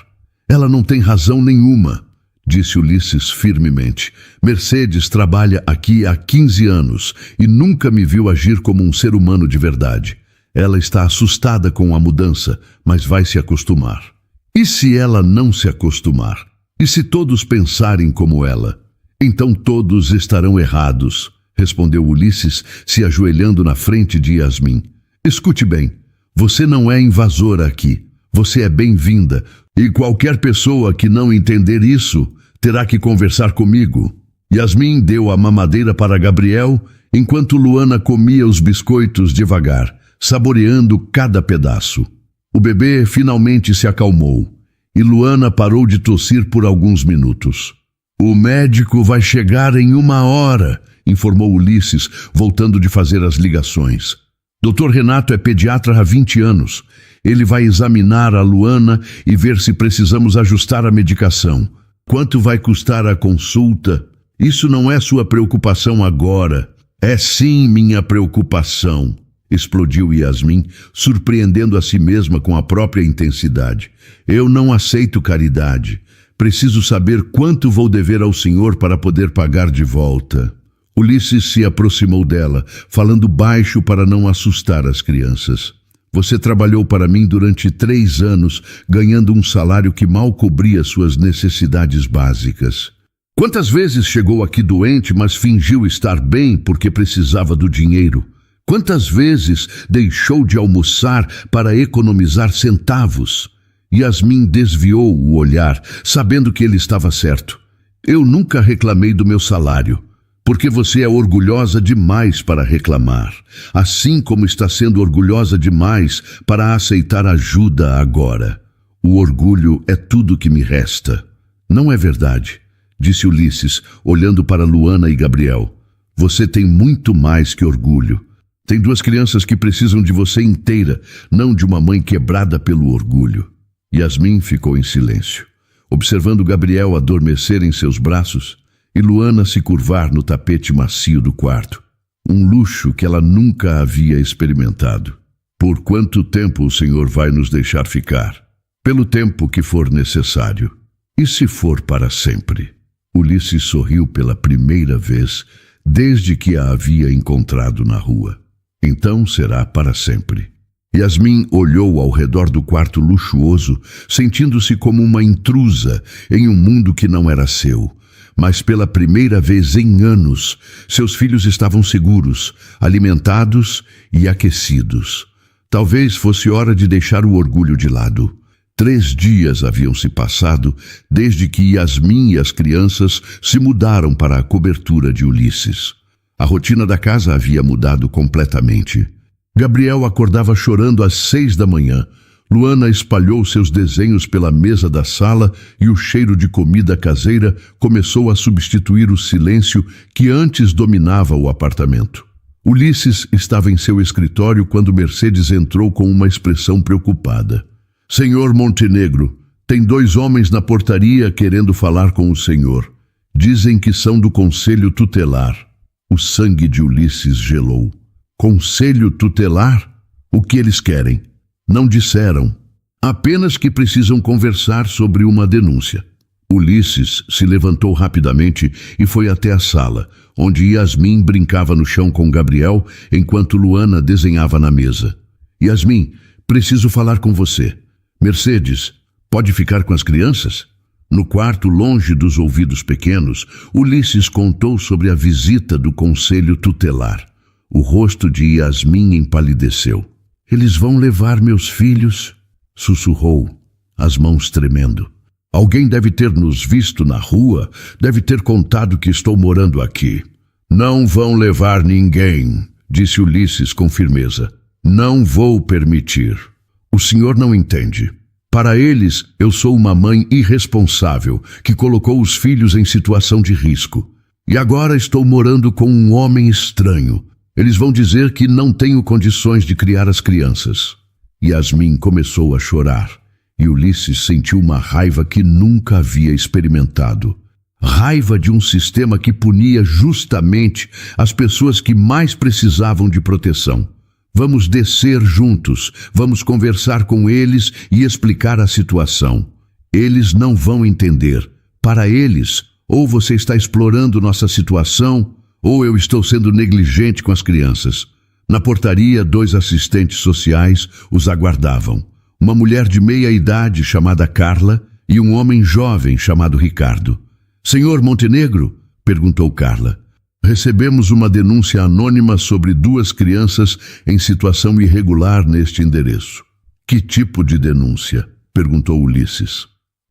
Speaker 1: Ela não tem razão nenhuma, disse Ulisses firmemente. Mercedes trabalha aqui há 15 anos e nunca me viu agir como um ser humano de verdade. Ela está assustada com a mudança, mas vai se acostumar. E se ela não se acostumar? E se todos pensarem como ela? Então todos estarão errados, respondeu Ulisses, se ajoelhando na frente de Yasmin. Escute bem, você não é invasora aqui. Você é bem-vinda, e qualquer pessoa que não entender isso terá que conversar comigo. Yasmin deu a mamadeira para Gabriel, enquanto Luana comia os biscoitos devagar, saboreando cada pedaço. O bebê finalmente se acalmou, e Luana parou de tossir por alguns minutos. O médico vai chegar em 1 hora, informou Ulisses, voltando de fazer as ligações. Dr. Renato é pediatra há 20 anos. Ele vai examinar a Luana e ver se precisamos ajustar a medicação. Quanto vai custar a consulta? Isso não é sua preocupação agora. É sim minha preocupação, explodiu Yasmin, surpreendendo a si mesma com a própria intensidade. Eu não aceito caridade. Preciso saber quanto vou dever ao senhor para poder pagar de volta. Ulisses se aproximou dela, falando baixo para não assustar as crianças. Você trabalhou para mim durante 3 anos, ganhando um salário que mal cobria suas necessidades básicas. Quantas vezes chegou aqui doente, mas fingiu estar bem porque precisava do dinheiro? Quantas vezes deixou de almoçar para economizar centavos? Yasmin desviou o olhar, sabendo que ele estava certo. Eu nunca reclamei do meu salário, porque você é orgulhosa demais para reclamar, assim como está sendo orgulhosa demais para aceitar ajuda agora. O orgulho é tudo que me resta. Não é verdade, disse Ulisses, olhando para Luana e Gabriel. Você tem muito mais que orgulho. Tem 2 crianças que precisam de você inteira, não de uma mãe quebrada pelo orgulho. Yasmin ficou em silêncio, observando Gabriel adormecer em seus braços e Luana se curvar no tapete macio do quarto. Um luxo que ela nunca havia experimentado. Por quanto tempo o senhor vai nos deixar ficar? Pelo tempo que for necessário. E se for para sempre? Ulisses sorriu pela primeira vez desde que a havia encontrado na rua. Então será para sempre. Yasmin olhou ao redor do quarto luxuoso, sentindo-se como uma intrusa em um mundo que não era seu. Mas pela primeira vez em anos, seus filhos estavam seguros, alimentados e aquecidos. Talvez fosse hora de deixar o orgulho de lado. 3 dias haviam se passado desde que Yasmin e as crianças se mudaram para a cobertura de Ulisses. A rotina da casa havia mudado completamente. Gabriel acordava chorando às 6 da manhã. Luana espalhou seus desenhos pela mesa da sala e o cheiro de comida caseira começou a substituir o silêncio que antes dominava o apartamento. Ulisses estava em seu escritório quando Mercedes entrou com uma expressão preocupada. Senhor Montenegro, tem 2 homens na portaria querendo falar com o senhor. Dizem que são do Conselho Tutelar. O sangue de Ulisses gelou. Conselho Tutelar? O que eles querem? Não disseram. Apenas que precisam conversar sobre uma denúncia. Ulisses se levantou rapidamente e foi até a sala, onde Yasmin brincava no chão com Gabriel, enquanto Luana desenhava na mesa. Yasmin, preciso falar com você. Mercedes, pode ficar com as crianças? No quarto, longe dos ouvidos pequenos, Ulisses contou sobre a visita do Conselho Tutelar. O rosto de Yasmin empalideceu. Eles vão levar meus filhos, sussurrou, as mãos tremendo. Alguém deve ter nos visto na rua, deve ter contado que estou morando aqui. Não vão levar ninguém, disse Ulisses com firmeza. Não vou permitir. O senhor não entende. Para eles, eu sou uma mãe irresponsável que colocou os filhos em situação de risco. E agora estou morando com um homem estranho. Eles vão dizer que não tenho condições de criar as crianças. Yasmin começou a chorar, e Ulisses sentiu uma raiva que nunca havia experimentado. Raiva de um sistema que punia justamente as pessoas que mais precisavam de proteção. Vamos descer juntos, vamos conversar com eles e explicar a situação. Eles não vão entender. Para eles, ou você está explorando nossa situação, ou eu estou sendo negligente com as crianças. Na portaria, 2 assistentes sociais os aguardavam. Uma mulher de meia idade chamada Carla e um homem jovem chamado Ricardo. Senhor Montenegro? Perguntou Carla. Recebemos uma denúncia anônima sobre 2 crianças em situação irregular neste endereço. Que tipo de denúncia? Perguntou Ulisses.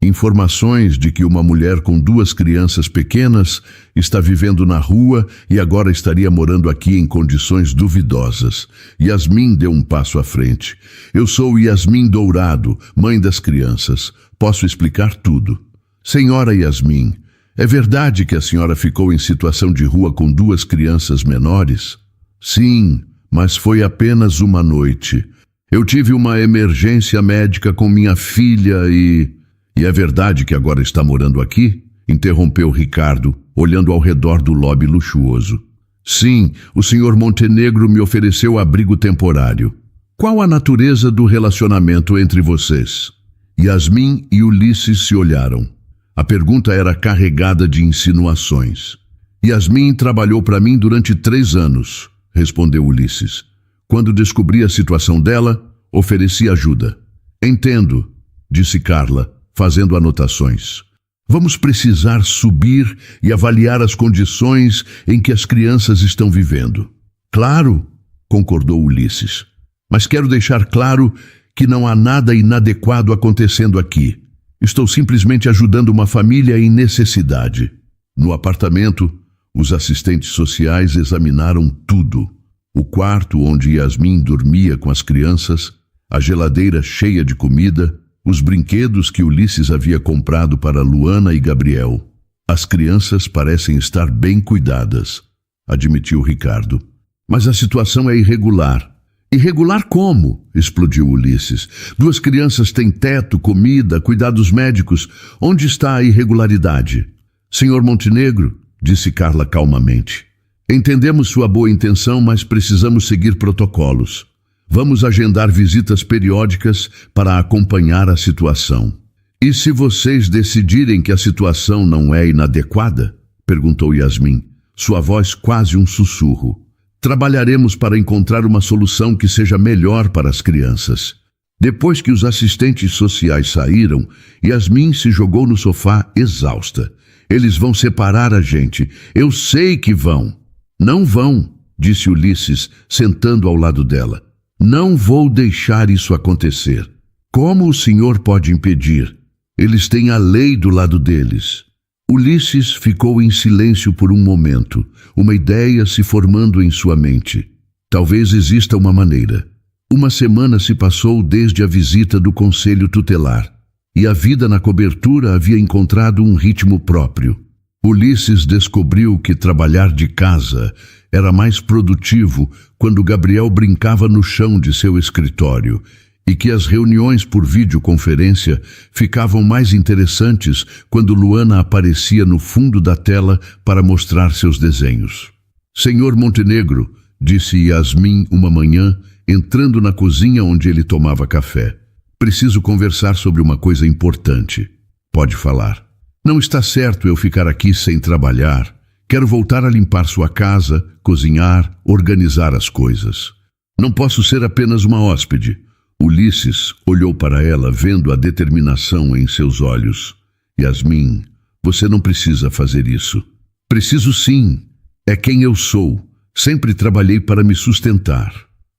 Speaker 1: Informações de que uma mulher com 2 crianças pequenas está vivendo na rua e agora estaria morando aqui em condições duvidosas. Yasmin deu um passo à frente. Eu sou Yasmin Dourado, mãe das crianças. Posso explicar tudo. Senhora Yasmin, é verdade que a senhora ficou em situação de rua com 2 crianças menores? Sim, mas foi apenas uma noite. Eu tive uma emergência médica com minha filha e é verdade que agora está morando aqui? Interrompeu Ricardo, olhando ao redor do lobby luxuoso. Sim, o senhor Montenegro me ofereceu abrigo temporário. Qual a natureza do relacionamento entre vocês? Yasmin e Ulisses se olharam. A pergunta era carregada de insinuações. Yasmin trabalhou para mim durante 3 anos, respondeu Ulisses. Quando descobri a situação dela, ofereci ajuda. Entendo, disse Carla, fazendo anotações. Vamos precisar subir e avaliar as condições em que as crianças estão vivendo. Claro, concordou Ulisses. Mas quero deixar claro que não há nada inadequado acontecendo aqui. Estou simplesmente ajudando uma família em necessidade. No apartamento, os assistentes sociais examinaram tudo. O quarto onde Yasmin dormia com as crianças, a geladeira cheia de comida, os brinquedos que Ulisses havia comprado para Luana e Gabriel. As crianças parecem estar bem cuidadas, admitiu Ricardo. Mas a situação é irregular. Irregular como? Explodiu Ulisses. 2 crianças têm teto, comida, cuidados médicos. Onde está a irregularidade? Senhor Montenegro, disse Carla calmamente. Entendemos sua boa intenção, mas precisamos seguir protocolos. Vamos agendar visitas periódicas para acompanhar a situação. E se vocês decidirem que a situação não é inadequada? Perguntou Yasmin, sua voz quase um sussurro. Trabalharemos para encontrar uma solução que seja melhor para as crianças. Depois que os assistentes sociais saíram, Yasmin se jogou no sofá exausta. Eles vão separar a gente. Eu sei que vão. Não vão, disse Ulisses, sentando ao lado dela. Não vou deixar isso acontecer. Como o senhor pode impedir? Eles têm a lei do lado deles. Ulisses ficou em silêncio por um momento, uma ideia se formando em sua mente. Talvez exista uma maneira. Uma semana se passou desde a visita do conselho tutelar, e a vida na cobertura havia encontrado um ritmo próprio. Ulisses descobriu que trabalhar de casa era mais produtivo quando Gabriel brincava no chão de seu escritório e que as reuniões por videoconferência ficavam mais interessantes quando Luana aparecia no fundo da tela para mostrar seus desenhos. Senhor Montenegro, disse Yasmin uma manhã, entrando na cozinha onde ele tomava café. Preciso conversar sobre uma coisa importante. Pode falar. Não está certo eu ficar aqui sem trabalhar. Quero voltar a limpar sua casa, cozinhar, organizar as coisas. Não posso ser apenas uma hóspede. Ulisses olhou para ela, vendo a determinação em seus olhos. Yasmin, você não precisa fazer isso. Preciso sim. É quem eu sou. Sempre trabalhei para me sustentar.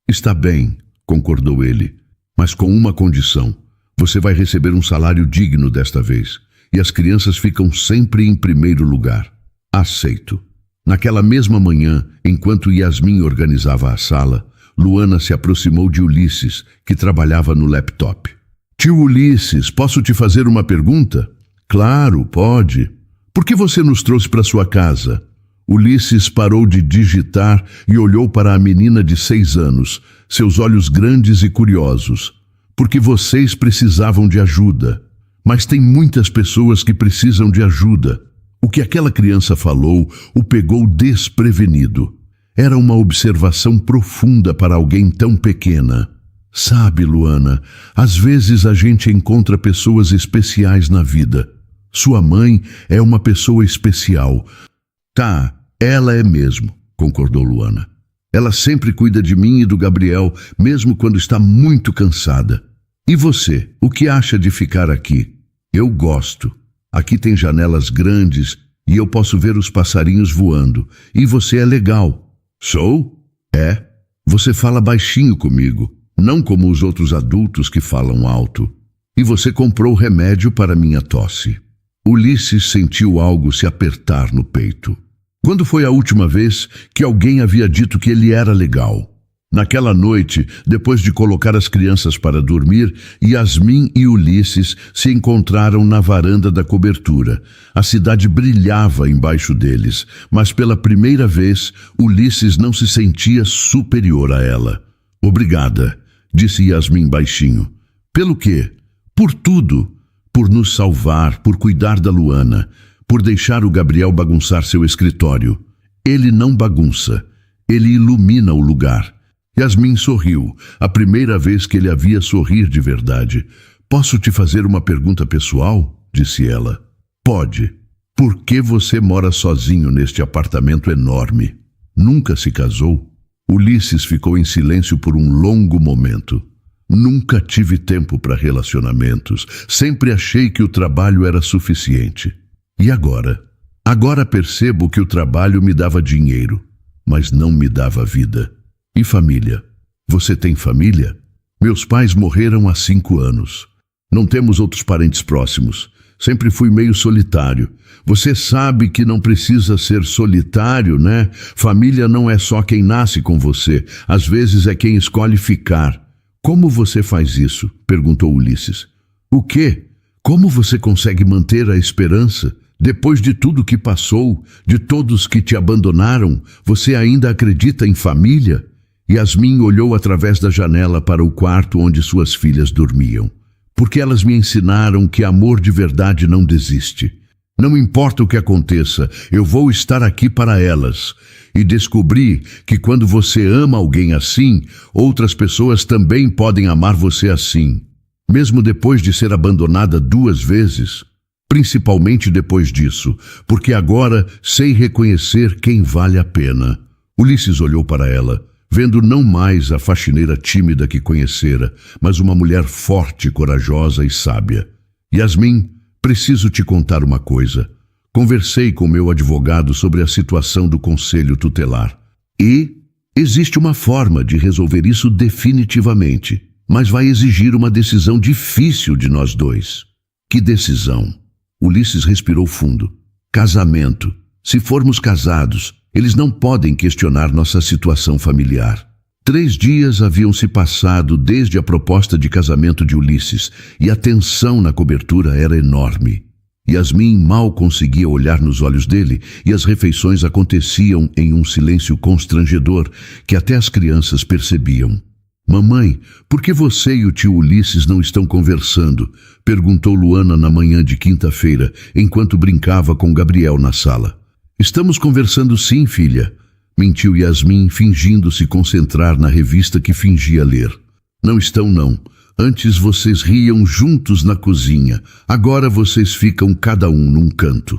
Speaker 1: Está bem, concordou ele, mas com uma condição. Você vai receber um salário digno desta vez. E as crianças ficam sempre em primeiro lugar. Aceito. Naquela mesma manhã, enquanto Yasmin organizava a sala, Luana se aproximou de Ulisses, que trabalhava no laptop. Tio Ulisses, posso te fazer uma pergunta? Claro, pode. Por que você nos trouxe para sua casa? Ulisses parou de digitar e olhou para a menina de 6 anos, seus olhos grandes e curiosos. Porque vocês precisavam de ajuda. Mas tem muitas pessoas que precisam de ajuda. O que aquela criança falou o pegou desprevenido. Era uma observação profunda para alguém tão pequena. Sabe, Luana, às vezes a gente encontra pessoas especiais na vida. Sua mãe é uma pessoa especial. Tá, ela é mesmo, concordou Luana. Ela sempre cuida de mim e do Gabriel, mesmo quando está muito cansada. E você, o que acha de ficar aqui? Eu gosto. Aqui tem janelas grandes e eu posso ver os passarinhos voando. E você é legal. Sou? É. Você fala baixinho comigo, não como os outros adultos que falam alto. E você comprou remédio para minha tosse. Ulisses sentiu algo se apertar no peito. Quando foi a última vez que alguém havia dito que ele era legal? Naquela noite, depois de colocar as crianças para dormir, Yasmin e Ulisses se encontraram na varanda da cobertura. A cidade brilhava embaixo deles, mas pela primeira vez, Ulisses não se sentia superior a ela. Obrigada, disse Yasmin baixinho. Pelo quê? Por tudo. Por nos salvar, por cuidar da Luana, por deixar o Gabriel bagunçar seu escritório. Ele não bagunça, ele ilumina o lugar. Yasmin sorriu, a primeira vez que ele a via sorrir de verdade. Posso te fazer uma pergunta pessoal? Disse ela. Pode. Por que você mora sozinho neste apartamento enorme? Nunca se casou? Ulisses ficou em silêncio por um longo momento. Nunca tive tempo para relacionamentos. Sempre achei que o trabalho era suficiente. E agora? Agora percebo que o trabalho me dava dinheiro, mas não me dava vida. E família? Você tem família? Meus pais morreram há 5 anos. Não temos outros parentes próximos. Sempre fui meio solitário. Você sabe que não precisa ser solitário, né? Família não é só quem nasce com você. Às vezes é quem escolhe ficar. Como você faz isso? Perguntou Ulisses. O quê? Como você consegue manter a esperança? Depois de tudo que passou, de todos que te abandonaram, você ainda acredita em família? Yasmin olhou através da janela para o quarto onde suas filhas dormiam. Porque elas me ensinaram que amor de verdade não desiste. Não importa o que aconteça, eu vou estar aqui para elas. E descobri que quando você ama alguém assim, outras pessoas também podem amar você assim. Mesmo depois de ser abandonada 2 vezes. Principalmente depois disso, porque agora sei reconhecer quem vale a pena. Ulisses olhou para ela, vendo não mais a faxineira tímida que conhecera, mas uma mulher forte, corajosa e sábia. Yasmin, preciso te contar uma coisa. Conversei com meu advogado sobre a situação do conselho tutelar. E existe uma forma de resolver isso definitivamente, mas vai exigir uma decisão difícil de nós dois. Que decisão? Ulisses respirou fundo. Casamento. Se formos casados, eles não podem questionar nossa situação familiar. 3 dias haviam se passado desde a proposta de casamento de Ulisses e a tensão na cobertura era enorme. Yasmin mal conseguia olhar nos olhos dele e as refeições aconteciam em um silêncio constrangedor que até as crianças percebiam. Mamãe, por que você e o tio Ulisses não estão conversando? Perguntou Luana na manhã de quinta-feira, enquanto brincava com Gabriel na sala. Estamos conversando sim, filha, mentiu Yasmin, fingindo se concentrar na revista que fingia ler. Não estão, não. Antes vocês riam juntos na cozinha. Agora vocês ficam cada um num canto.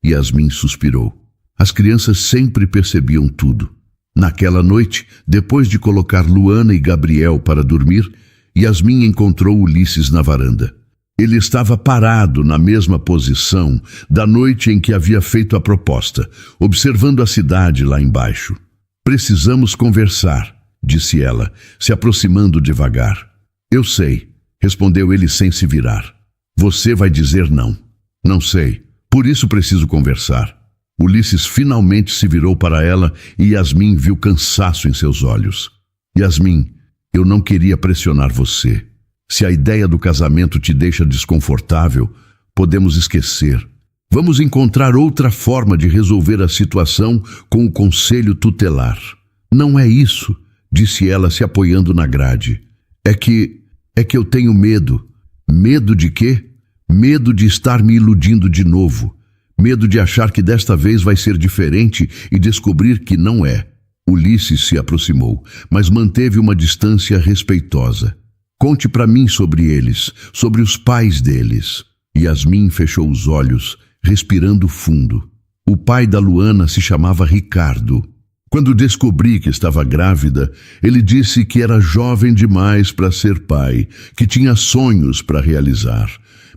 Speaker 1: Yasmin suspirou. As crianças sempre percebiam tudo. Naquela noite, depois de colocar Luana e Gabriel para dormir, Yasmin encontrou Ulisses na varanda. Ele estava parado na mesma posição da noite em que havia feito a proposta, observando a cidade lá embaixo. Precisamos conversar, disse ela, se aproximando devagar. Eu sei, respondeu ele sem se virar. Você vai dizer não. Não sei, por isso preciso conversar. Ulisses finalmente se virou para ela e Yasmin viu cansaço em seus olhos. Yasmin, eu não queria pressionar você. Se a ideia do casamento te deixa desconfortável, podemos esquecer. Vamos encontrar outra forma de resolver a situação com o conselho tutelar. Não é isso, disse ela se apoiando na grade. É que eu tenho medo. Medo de quê? Medo de estar me iludindo de novo. Medo de achar que desta vez vai ser diferente e descobrir que não é. Ulisses se aproximou, mas manteve uma distância respeitosa. Conte para mim sobre eles, sobre os pais deles. Yasmin fechou os olhos, respirando fundo. O pai da Luana se chamava Ricardo. Quando descobri que estava grávida, ele disse que era jovem demais para ser pai, que tinha sonhos para realizar.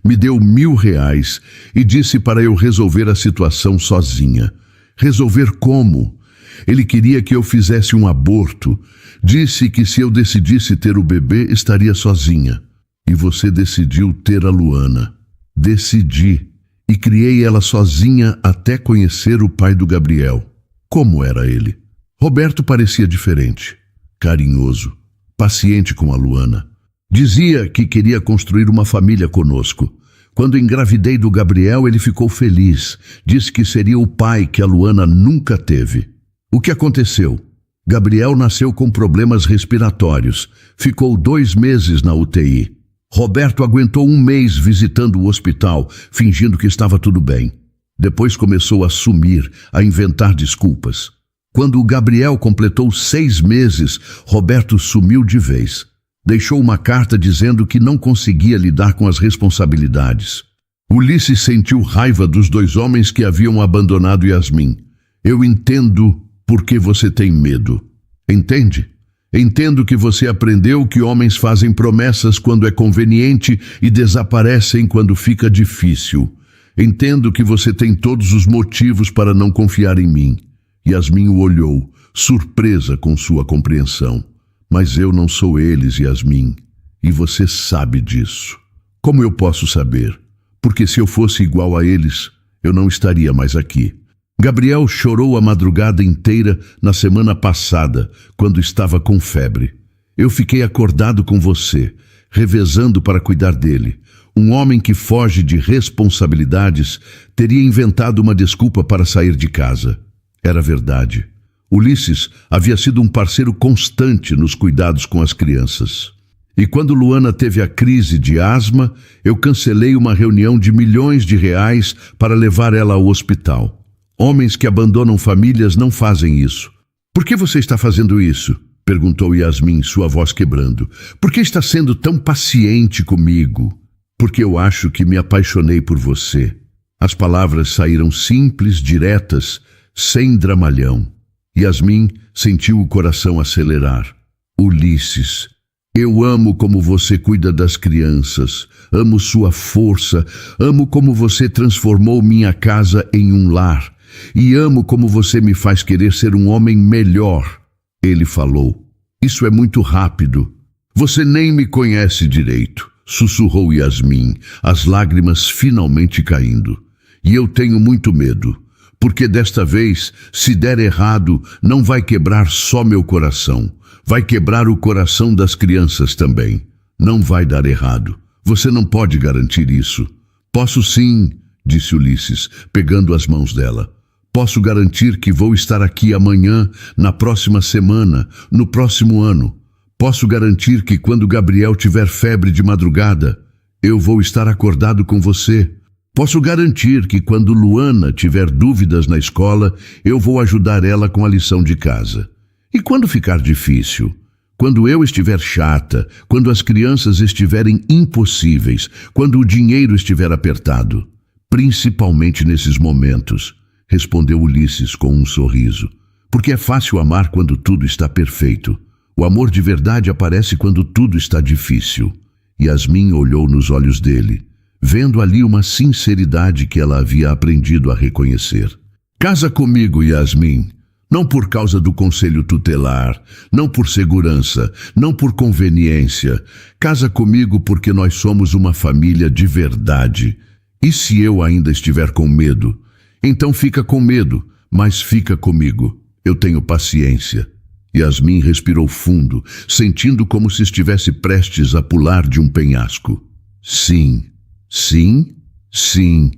Speaker 1: Me deu R$1.000 e disse para eu resolver a situação sozinha. Resolver como? Ele queria que eu fizesse um aborto. Disse que se eu decidisse ter o bebê, estaria sozinha. E você decidiu ter a Luana. Decidi. E criei ela sozinha até conhecer o pai do Gabriel. Como era ele? Roberto parecia diferente. Carinhoso. Paciente com a Luana. Dizia que queria construir uma família conosco. Quando engravidei do Gabriel, ele ficou feliz. Disse que seria o pai que a Luana nunca teve. O que aconteceu? Gabriel nasceu com problemas respiratórios. Ficou 2 meses na UTI. Roberto aguentou 1 mês visitando o hospital, fingindo que estava tudo bem. Depois começou a sumir, a inventar desculpas. Quando o Gabriel completou 6 meses, Roberto sumiu de vez. Deixou uma carta dizendo que não conseguia lidar com as responsabilidades. Ulisses sentiu raiva dos 2 homens que haviam abandonado Yasmin. Eu entendo por que você tem medo. Entende? Entendo que você aprendeu que homens fazem promessas quando é conveniente e desaparecem quando fica difícil. Entendo que você tem todos os motivos para não confiar em mim. Yasmin o olhou, surpresa com sua compreensão. Mas eu não sou eles, Yasmin, e você sabe disso. Como eu posso saber? Porque se eu fosse igual a eles, eu não estaria mais aqui. Gabriel chorou a madrugada inteira na semana passada, quando estava com febre. Eu fiquei acordado com você, revezando para cuidar dele. Um homem que foge de responsabilidades teria inventado uma desculpa para sair de casa. Era verdade. Ulisses havia sido um parceiro constante nos cuidados com as crianças. E quando Luana teve a crise de asma, eu cancelei uma reunião de milhões de reais para levar ela ao hospital. Homens que abandonam famílias não fazem isso. Por que você está fazendo isso? Perguntou Yasmin, sua voz quebrando. Por que está sendo tão paciente comigo? Porque eu acho que me apaixonei por você. As palavras saíram simples, diretas, sem dramalhão. Yasmin sentiu o coração acelerar. Ulisses, eu amo como você cuida das crianças, amo sua força, amo como você transformou minha casa em um lar, e amo como você me faz querer ser um homem melhor. Ele falou. Isso é muito rápido. Você nem me conhece direito, sussurrou Yasmin, as lágrimas finalmente caindo. E eu tenho muito medo. Porque desta vez, se der errado, não vai quebrar só meu coração. Vai quebrar o coração das crianças também. Não vai dar errado. Você não pode garantir isso. Posso sim, disse Ulisses, pegando as mãos dela. Posso garantir que vou estar aqui amanhã, na próxima semana, no próximo ano. Posso garantir que quando Gabriel tiver febre de madrugada, eu vou estar acordado com você. Posso garantir que quando Luana tiver dúvidas na escola, eu vou ajudar ela com a lição de casa. E quando ficar difícil? Quando eu estiver chata, quando as crianças estiverem impossíveis, quando o dinheiro estiver apertado. Principalmente nesses momentos, respondeu Ulisses com um sorriso. Porque é fácil amar quando tudo está perfeito. O amor de verdade aparece quando tudo está difícil. Yasmin olhou nos olhos dele, vendo ali uma sinceridade que ela havia aprendido a reconhecer. Casa comigo, Yasmin. Não por causa do conselho tutelar, não por segurança, não por conveniência. Casa comigo porque nós somos uma família de verdade. E se eu ainda estiver com medo? Então fica com medo, mas fica comigo. Eu tenho paciência. Yasmin respirou fundo, sentindo como se estivesse prestes a pular de um penhasco. Sim, sim, sim,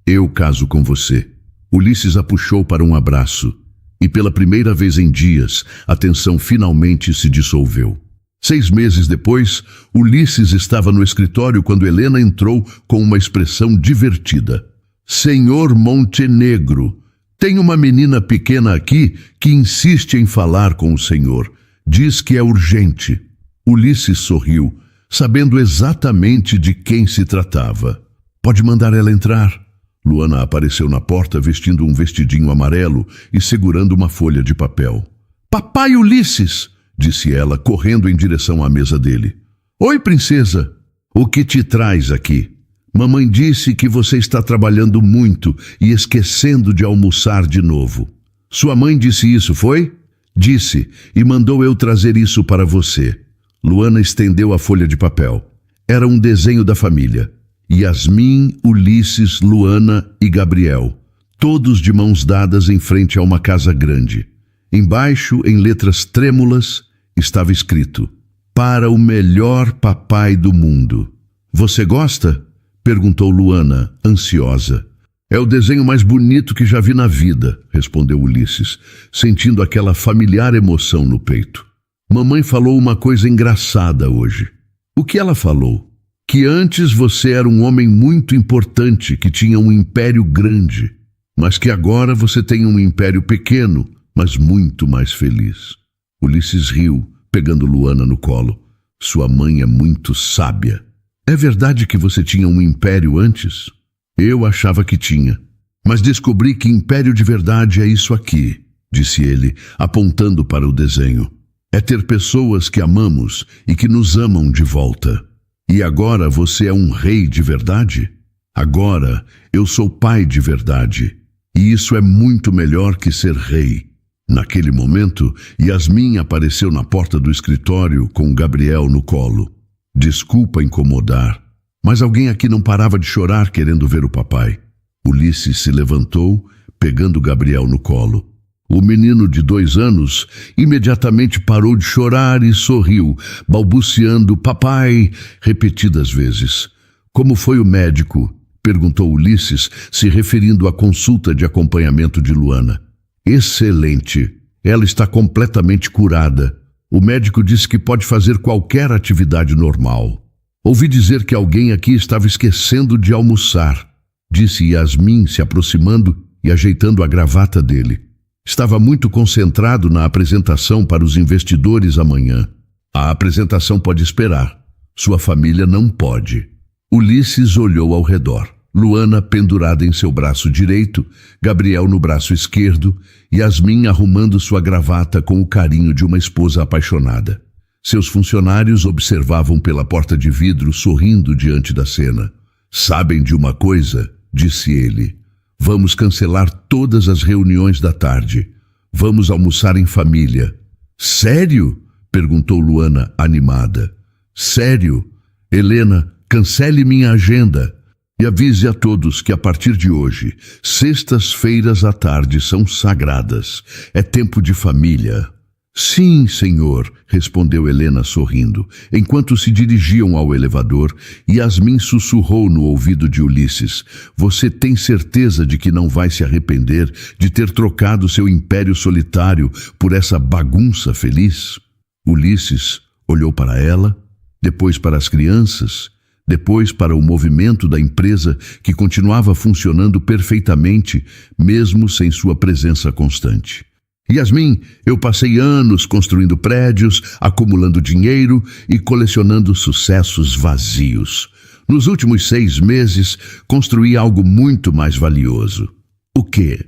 Speaker 1: eu caso com você. Ulisses a puxou para um abraço. E pela primeira vez em dias, a tensão finalmente se dissolveu. 6 meses depois, Ulisses estava no escritório quando Helena entrou com uma expressão divertida. Senhor Montenegro, tem uma menina pequena aqui que insiste em falar com o senhor. Diz que é urgente. Ulisses sorriu, sabendo exatamente de quem se tratava. Pode mandar ela entrar. Luana apareceu na porta vestindo um vestidinho amarelo e segurando uma folha de papel. Papai Ulisses, disse ela, correndo em direção à mesa dele. Oi, princesa. O que te traz aqui? Mamãe disse que você está trabalhando muito e esquecendo de almoçar de novo. Sua mãe disse isso, foi? Disse, e mandou eu trazer isso para você. Luana estendeu a folha de papel. Era um desenho da família. Yasmin, Ulisses, Luana e Gabriel, todos de mãos dadas em frente a uma casa grande. Embaixo, em letras trêmulas, estava escrito: "Para o melhor papai do mundo." "Você gosta?" perguntou Luana, ansiosa. "É o desenho mais bonito que já vi na vida", respondeu Ulisses, sentindo aquela familiar emoção no peito. "Mamãe falou uma coisa engraçada hoje." "O que ela falou?" "Que antes você era um homem muito importante, que tinha um império grande, mas que agora você tem um império pequeno, mas muito mais feliz." Ulisses riu, pegando Luana no colo. "Sua mãe é muito sábia." "É verdade que você tinha um império antes?" "Eu achava que tinha, mas descobri que império de verdade é isso aqui", disse ele, apontando para o desenho. "É ter pessoas que amamos e que nos amam de volta." "E agora você é um rei de verdade?" "Agora eu sou pai de verdade. E isso é muito melhor que ser rei." Naquele momento, Yasmin apareceu na porta do escritório com Gabriel no colo. "Desculpa incomodar, mas alguém aqui não parava de chorar querendo ver o papai." Ulisses se levantou, pegando Gabriel no colo. O menino de 2 anos imediatamente parou de chorar e sorriu, balbuciando "papai" repetidas vezes. "Como foi o médico?" perguntou Ulisses, se referindo à consulta de acompanhamento de Luana. "Excelente. Ela está completamente curada. O médico disse que pode fazer qualquer atividade normal." "Ouvi dizer que alguém aqui estava esquecendo de almoçar", disse Yasmin, se aproximando e ajeitando a gravata dele. "Estava muito concentrado na apresentação para os investidores amanhã." "A apresentação pode esperar. Sua família não pode." Ulisses olhou ao redor. Luana pendurada em seu braço direito, Gabriel no braço esquerdo, Yasmin arrumando sua gravata com o carinho de uma esposa apaixonada. Seus funcionários observavam pela porta de vidro, sorrindo diante da cena. "Sabem de uma coisa?" disse ele. "Vamos cancelar todas as reuniões da tarde. Vamos almoçar em família." "Sério?" perguntou Luana, animada. "Sério. Helena, cancele minha agenda. E avise a todos que a partir de hoje, sextas-feiras à tarde são sagradas. É tempo de família." "Sim, senhor", respondeu Helena sorrindo. Enquanto se dirigiam ao elevador, Yasmin sussurrou no ouvido de Ulisses: "Você tem certeza de que não vai se arrepender de ter trocado seu império solitário por essa bagunça feliz?" Ulisses olhou para ela, depois para as crianças, depois para o movimento da empresa que continuava funcionando perfeitamente, mesmo sem sua presença constante. "Yasmin, eu passei anos construindo prédios, acumulando dinheiro e colecionando sucessos vazios. Nos últimos 6 meses, construí algo muito mais valioso." "O quê?"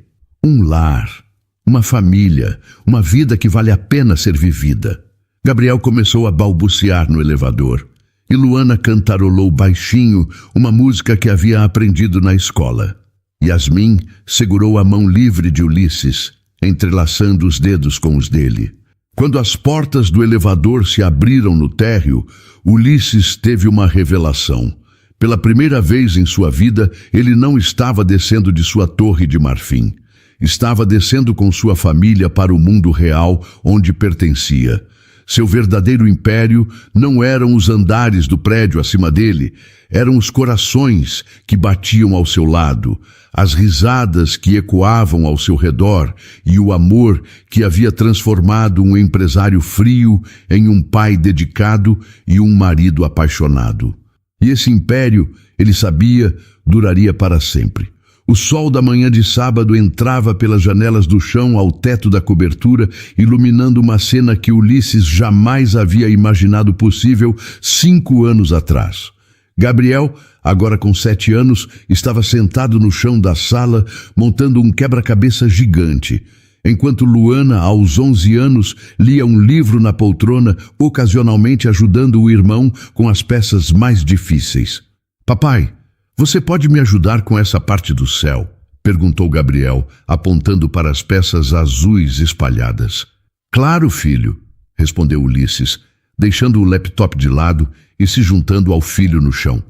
Speaker 1: "Um lar, uma família, uma vida que vale a pena ser vivida." Gabriel começou a balbuciar no elevador. E Luana cantarolou baixinho uma música que havia aprendido na escola. Yasmin segurou a mão livre de Ulisses, entrelaçando os dedos com os dele. Quando as portas do elevador se abriram no térreo, Ulisses teve uma revelação. Pela primeira vez em sua vida, ele não estava descendo de sua torre de marfim. Estava descendo com sua família para o mundo real onde pertencia. Seu verdadeiro império não eram os andares do prédio acima dele, eram os corações que batiam ao seu lado, as risadas que ecoavam ao seu redor e o amor que havia transformado um empresário frio em um pai dedicado e um marido apaixonado. E esse império, ele sabia, duraria para sempre. O sol da manhã de sábado entrava pelas janelas do chão ao teto da cobertura, iluminando uma cena que Ulisses jamais havia imaginado possível 5 anos atrás. Gabriel, agora com 7 anos, estava sentado no chão da sala, montando um quebra-cabeça gigante, enquanto Luana, aos 11 anos, lia um livro na poltrona, ocasionalmente ajudando o irmão com as peças mais difíceis. "Papai, você pode me ajudar com essa parte do céu?" perguntou Gabriel, apontando para as peças azuis espalhadas. "Claro, filho", respondeu Ulisses, deixando o laptop de lado e se juntando ao filho no chão.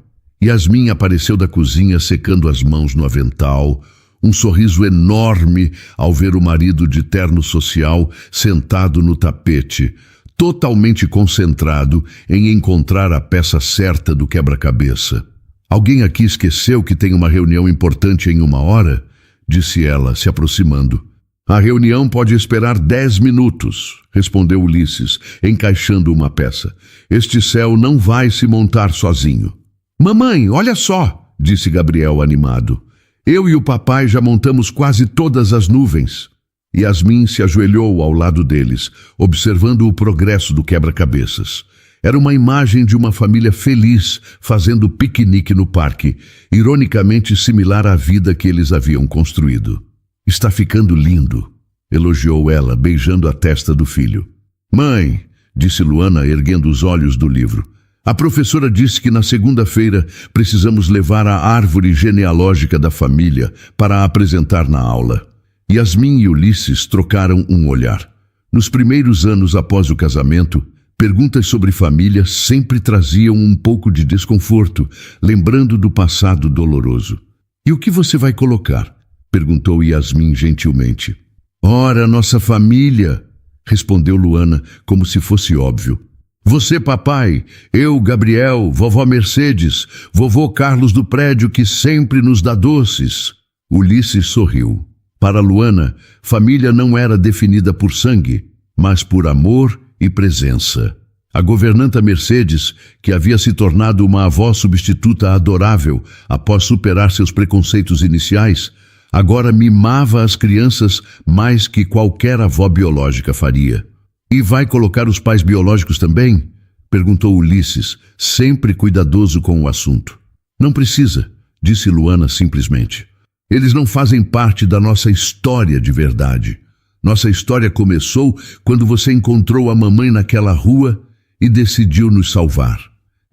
Speaker 1: Yasmin apareceu da cozinha secando as mãos no avental, um sorriso enorme ao ver o marido de terno social sentado no tapete, totalmente concentrado em encontrar a peça certa do quebra-cabeça. Alguém aqui esqueceu que tem uma reunião importante em 1 hora? Disse ela, se aproximando. A reunião pode esperar 10 minutos, respondeu Ulisses, encaixando uma peça. Este céu não vai se montar sozinho. Mamãe, olha só, disse Gabriel animado. Eu e o papai já montamos quase todas as nuvens. Yasmin se ajoelhou ao lado deles, observando o progresso do quebra-cabeças. Era uma imagem de uma família feliz fazendo piquenique no parque, ironicamente similar à vida que eles haviam construído. Está ficando lindo, elogiou ela, beijando a testa do filho. Mãe, disse Luana, erguendo os olhos do livro. A professora disse que na segunda-feira precisamos levar a árvore genealógica da família para apresentar na aula. Yasmin e Ulisses trocaram um olhar. Nos primeiros anos após o casamento, perguntas sobre família sempre traziam um pouco de desconforto, lembrando do passado doloroso. E o que você vai colocar? Perguntou Yasmin gentilmente. Ora, nossa família, respondeu Luana, como se fosse óbvio. Você, papai, eu, Gabriel, vovó Mercedes, vovô Carlos do prédio que sempre nos dá doces. Ulisses sorriu. Para Luana, família não era definida por sangue, mas por amor e presença. A governanta Mercedes, que havia se tornado uma avó substituta adorável após superar seus preconceitos iniciais, agora mimava as crianças mais que qualquer avó biológica faria. E vai colocar os pais biológicos também? Perguntou Ulisses, sempre cuidadoso com o assunto. Não precisa, disse Luana simplesmente. Eles não fazem parte da nossa história de verdade. Nossa história começou quando você encontrou a mamãe naquela rua e decidiu nos salvar.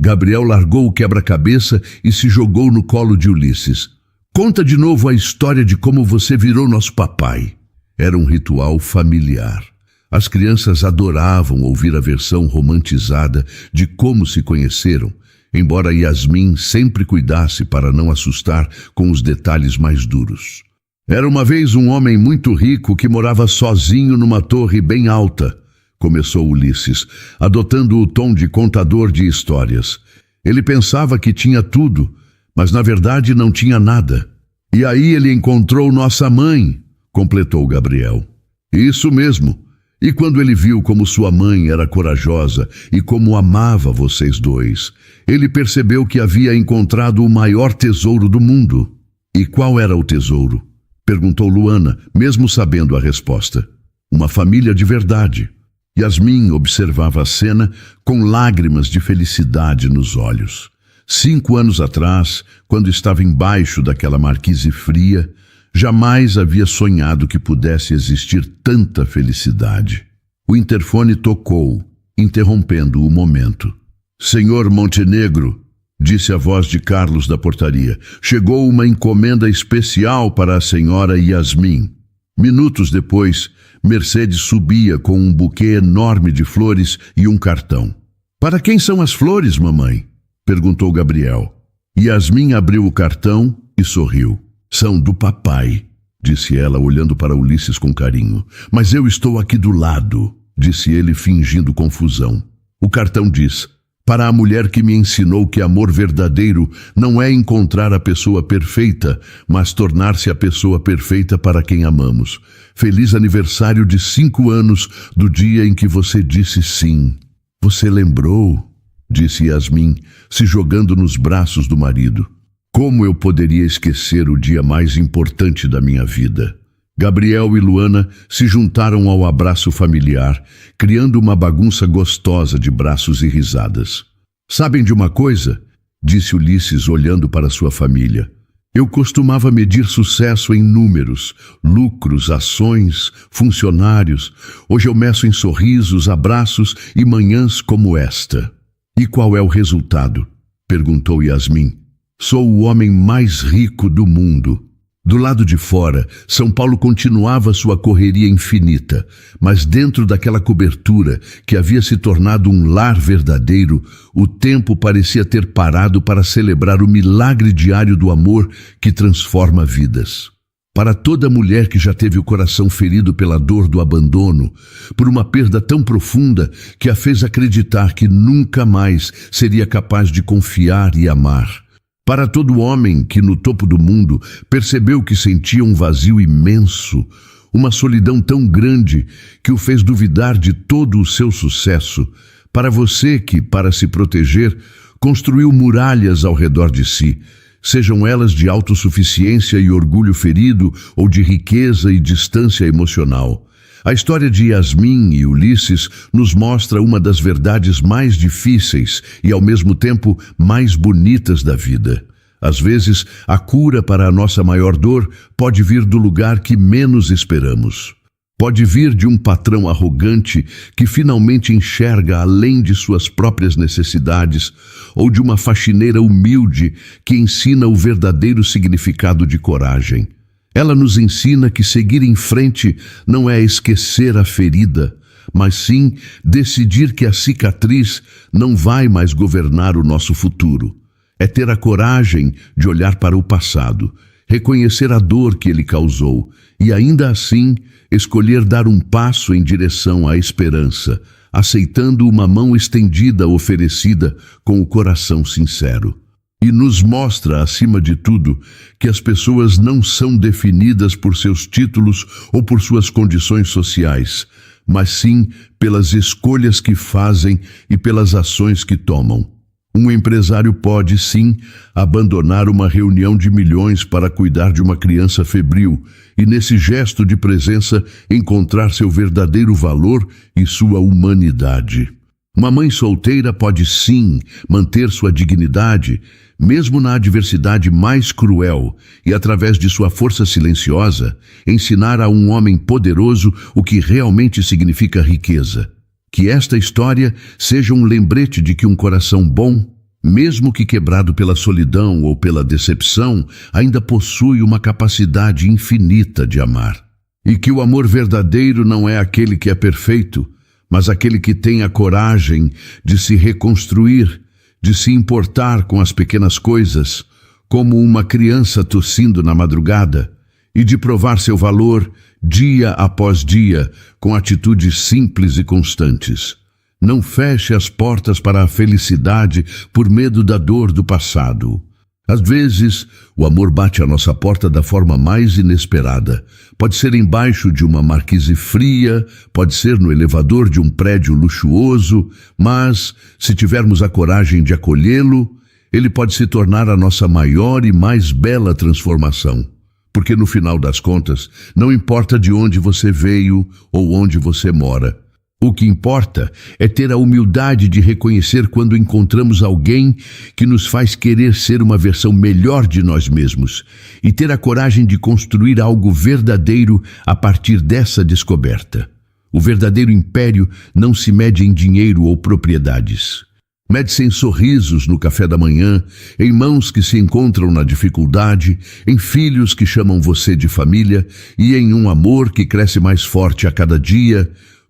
Speaker 1: Gabriel largou o quebra-cabeça e se jogou no colo de Ulisses. Conta de novo a história de como você virou nosso papai. Era um ritual familiar. As crianças adoravam ouvir a versão romantizada de como se conheceram, embora Yasmin sempre cuidasse para não assustar com os detalhes mais duros. Era uma vez um homem muito rico que morava sozinho numa torre bem alta, começou Ulisses, adotando o tom de contador de histórias. Ele pensava que tinha tudo, mas na verdade não tinha nada. E aí ele encontrou nossa mãe, completou Gabriel. Isso mesmo. E quando ele viu como sua mãe era corajosa e como amava vocês dois, ele percebeu que havia encontrado o maior tesouro do mundo. E qual era o tesouro? Perguntou Luana, mesmo sabendo a resposta. Uma família de verdade. Yasmin observava a cena com lágrimas de felicidade nos olhos. 5 anos atrás, quando estava embaixo daquela marquise fria, jamais havia sonhado que pudesse existir tanta felicidade. O interfone tocou, interrompendo o momento. Senhor Montenegro, disse a voz de Carlos da portaria, chegou uma encomenda especial para a senhora Yasmin. Minutos depois, Mercedes subia com um buquê enorme de flores e um cartão. Para quem são as flores, mamãe? Perguntou Gabriel. Yasmin abriu o cartão e sorriu. São do papai, disse ela, olhando para Ulisses com carinho. Mas eu estou aqui do lado, disse ele, fingindo confusão. O cartão diz: para a mulher que me ensinou que amor verdadeiro não é encontrar a pessoa perfeita, mas tornar-se a pessoa perfeita para quem amamos. Feliz aniversário de 5 anos do dia em que você disse sim. Você lembrou? Disse Yasmin, se jogando nos braços do marido. Como eu poderia esquecer o dia mais importante da minha vida? Gabriel e Luana se juntaram ao abraço familiar, criando uma bagunça gostosa de braços e risadas. Sabem de uma coisa? Disse Ulisses, olhando para sua família. Eu costumava medir sucesso em números, lucros, ações, funcionários. Hoje eu meço em sorrisos, abraços e manhãs como esta. E qual é o resultado? Perguntou Yasmin. Sou o homem mais rico do mundo. Do lado de fora, São Paulo continuava sua correria infinita, mas dentro daquela cobertura, que havia se tornado um lar verdadeiro, o tempo parecia ter parado para celebrar o milagre diário do amor que transforma vidas. Para toda mulher que já teve o coração ferido pela dor do abandono, por uma perda tão profunda que a fez acreditar que nunca mais seria capaz de confiar e amar. Para todo homem que no topo do mundo percebeu que sentia um vazio imenso, uma solidão tão grande que o fez duvidar de todo o seu sucesso. Para você que, para se proteger, construiu muralhas ao redor de si, sejam elas de autossuficiência e orgulho ferido ou de riqueza e distância emocional. A história de Yasmin e Ulisses nos mostra uma das verdades mais difíceis e, ao mesmo tempo, mais bonitas da vida. Às vezes, a cura para a nossa maior dor pode vir do lugar que menos esperamos. Pode vir de um patrão arrogante que finalmente enxerga além de suas próprias necessidades, ou de uma faxineira humilde que ensina o verdadeiro significado de coragem. Ela nos ensina que seguir em frente não é esquecer a ferida, mas sim decidir que a cicatriz não vai mais governar o nosso futuro. É ter a coragem de olhar para o passado, reconhecer a dor que ele causou e ainda assim escolher dar um passo em direção à esperança, aceitando uma mão estendida oferecida com o coração sincero. E nos mostra, acima de tudo, que as pessoas não são definidas por seus títulos ou por suas condições sociais, mas sim pelas escolhas que fazem e pelas ações que tomam. Um empresário pode, sim, abandonar uma reunião de milhões para cuidar de uma criança febril e, nesse gesto de presença, encontrar seu verdadeiro valor e sua humanidade. Uma mãe solteira pode, sim, manter sua dignidade, mesmo na adversidade mais cruel, e através de sua força silenciosa, ensinar a um homem poderoso o que realmente significa riqueza. Que esta história seja um lembrete de que um coração bom, mesmo que quebrado pela solidão ou pela decepção, ainda possui uma capacidade infinita de amar. E que o amor verdadeiro não é aquele que é perfeito, mas aquele que tem a coragem de se reconstruir, de se importar com as pequenas coisas, como uma criança tossindo na madrugada, e de provar seu valor dia após dia com atitudes simples e constantes. Não feche as portas para a felicidade por medo da dor do passado. Às vezes, o amor bate à nossa porta da forma mais inesperada. Pode ser embaixo de uma marquise fria, pode ser no elevador de um prédio luxuoso, mas, se tivermos a coragem de acolhê-lo, ele pode se tornar a nossa maior e mais bela transformação. Porque no final das contas, não importa de onde você veio ou onde você mora. O que importa é ter a humildade de reconhecer quando encontramos alguém que nos faz querer ser uma versão melhor de nós mesmos e ter a coragem de construir algo verdadeiro a partir dessa descoberta. O verdadeiro império não se mede em dinheiro ou propriedades. Mede-se em sorrisos no café da manhã, em mãos que se encontram na dificuldade, em filhos que chamam você de família e em um amor que cresce mais forte a cada dia,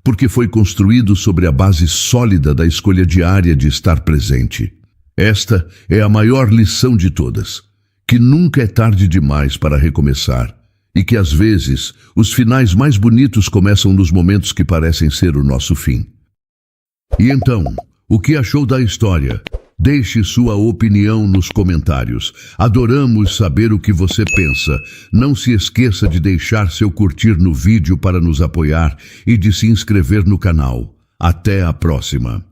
Speaker 1: porque foi construído sobre a base sólida da escolha diária de estar presente. Esta é a maior lição de todas, que nunca é tarde demais para recomeçar, e que às vezes os finais mais bonitos começam nos momentos que parecem ser o nosso fim. E então, o que achou da história? Deixe sua opinião nos comentários. Adoramos saber o que você pensa. Não se esqueça de deixar seu curtir no vídeo para nos apoiar e de se inscrever no canal. Até a próxima!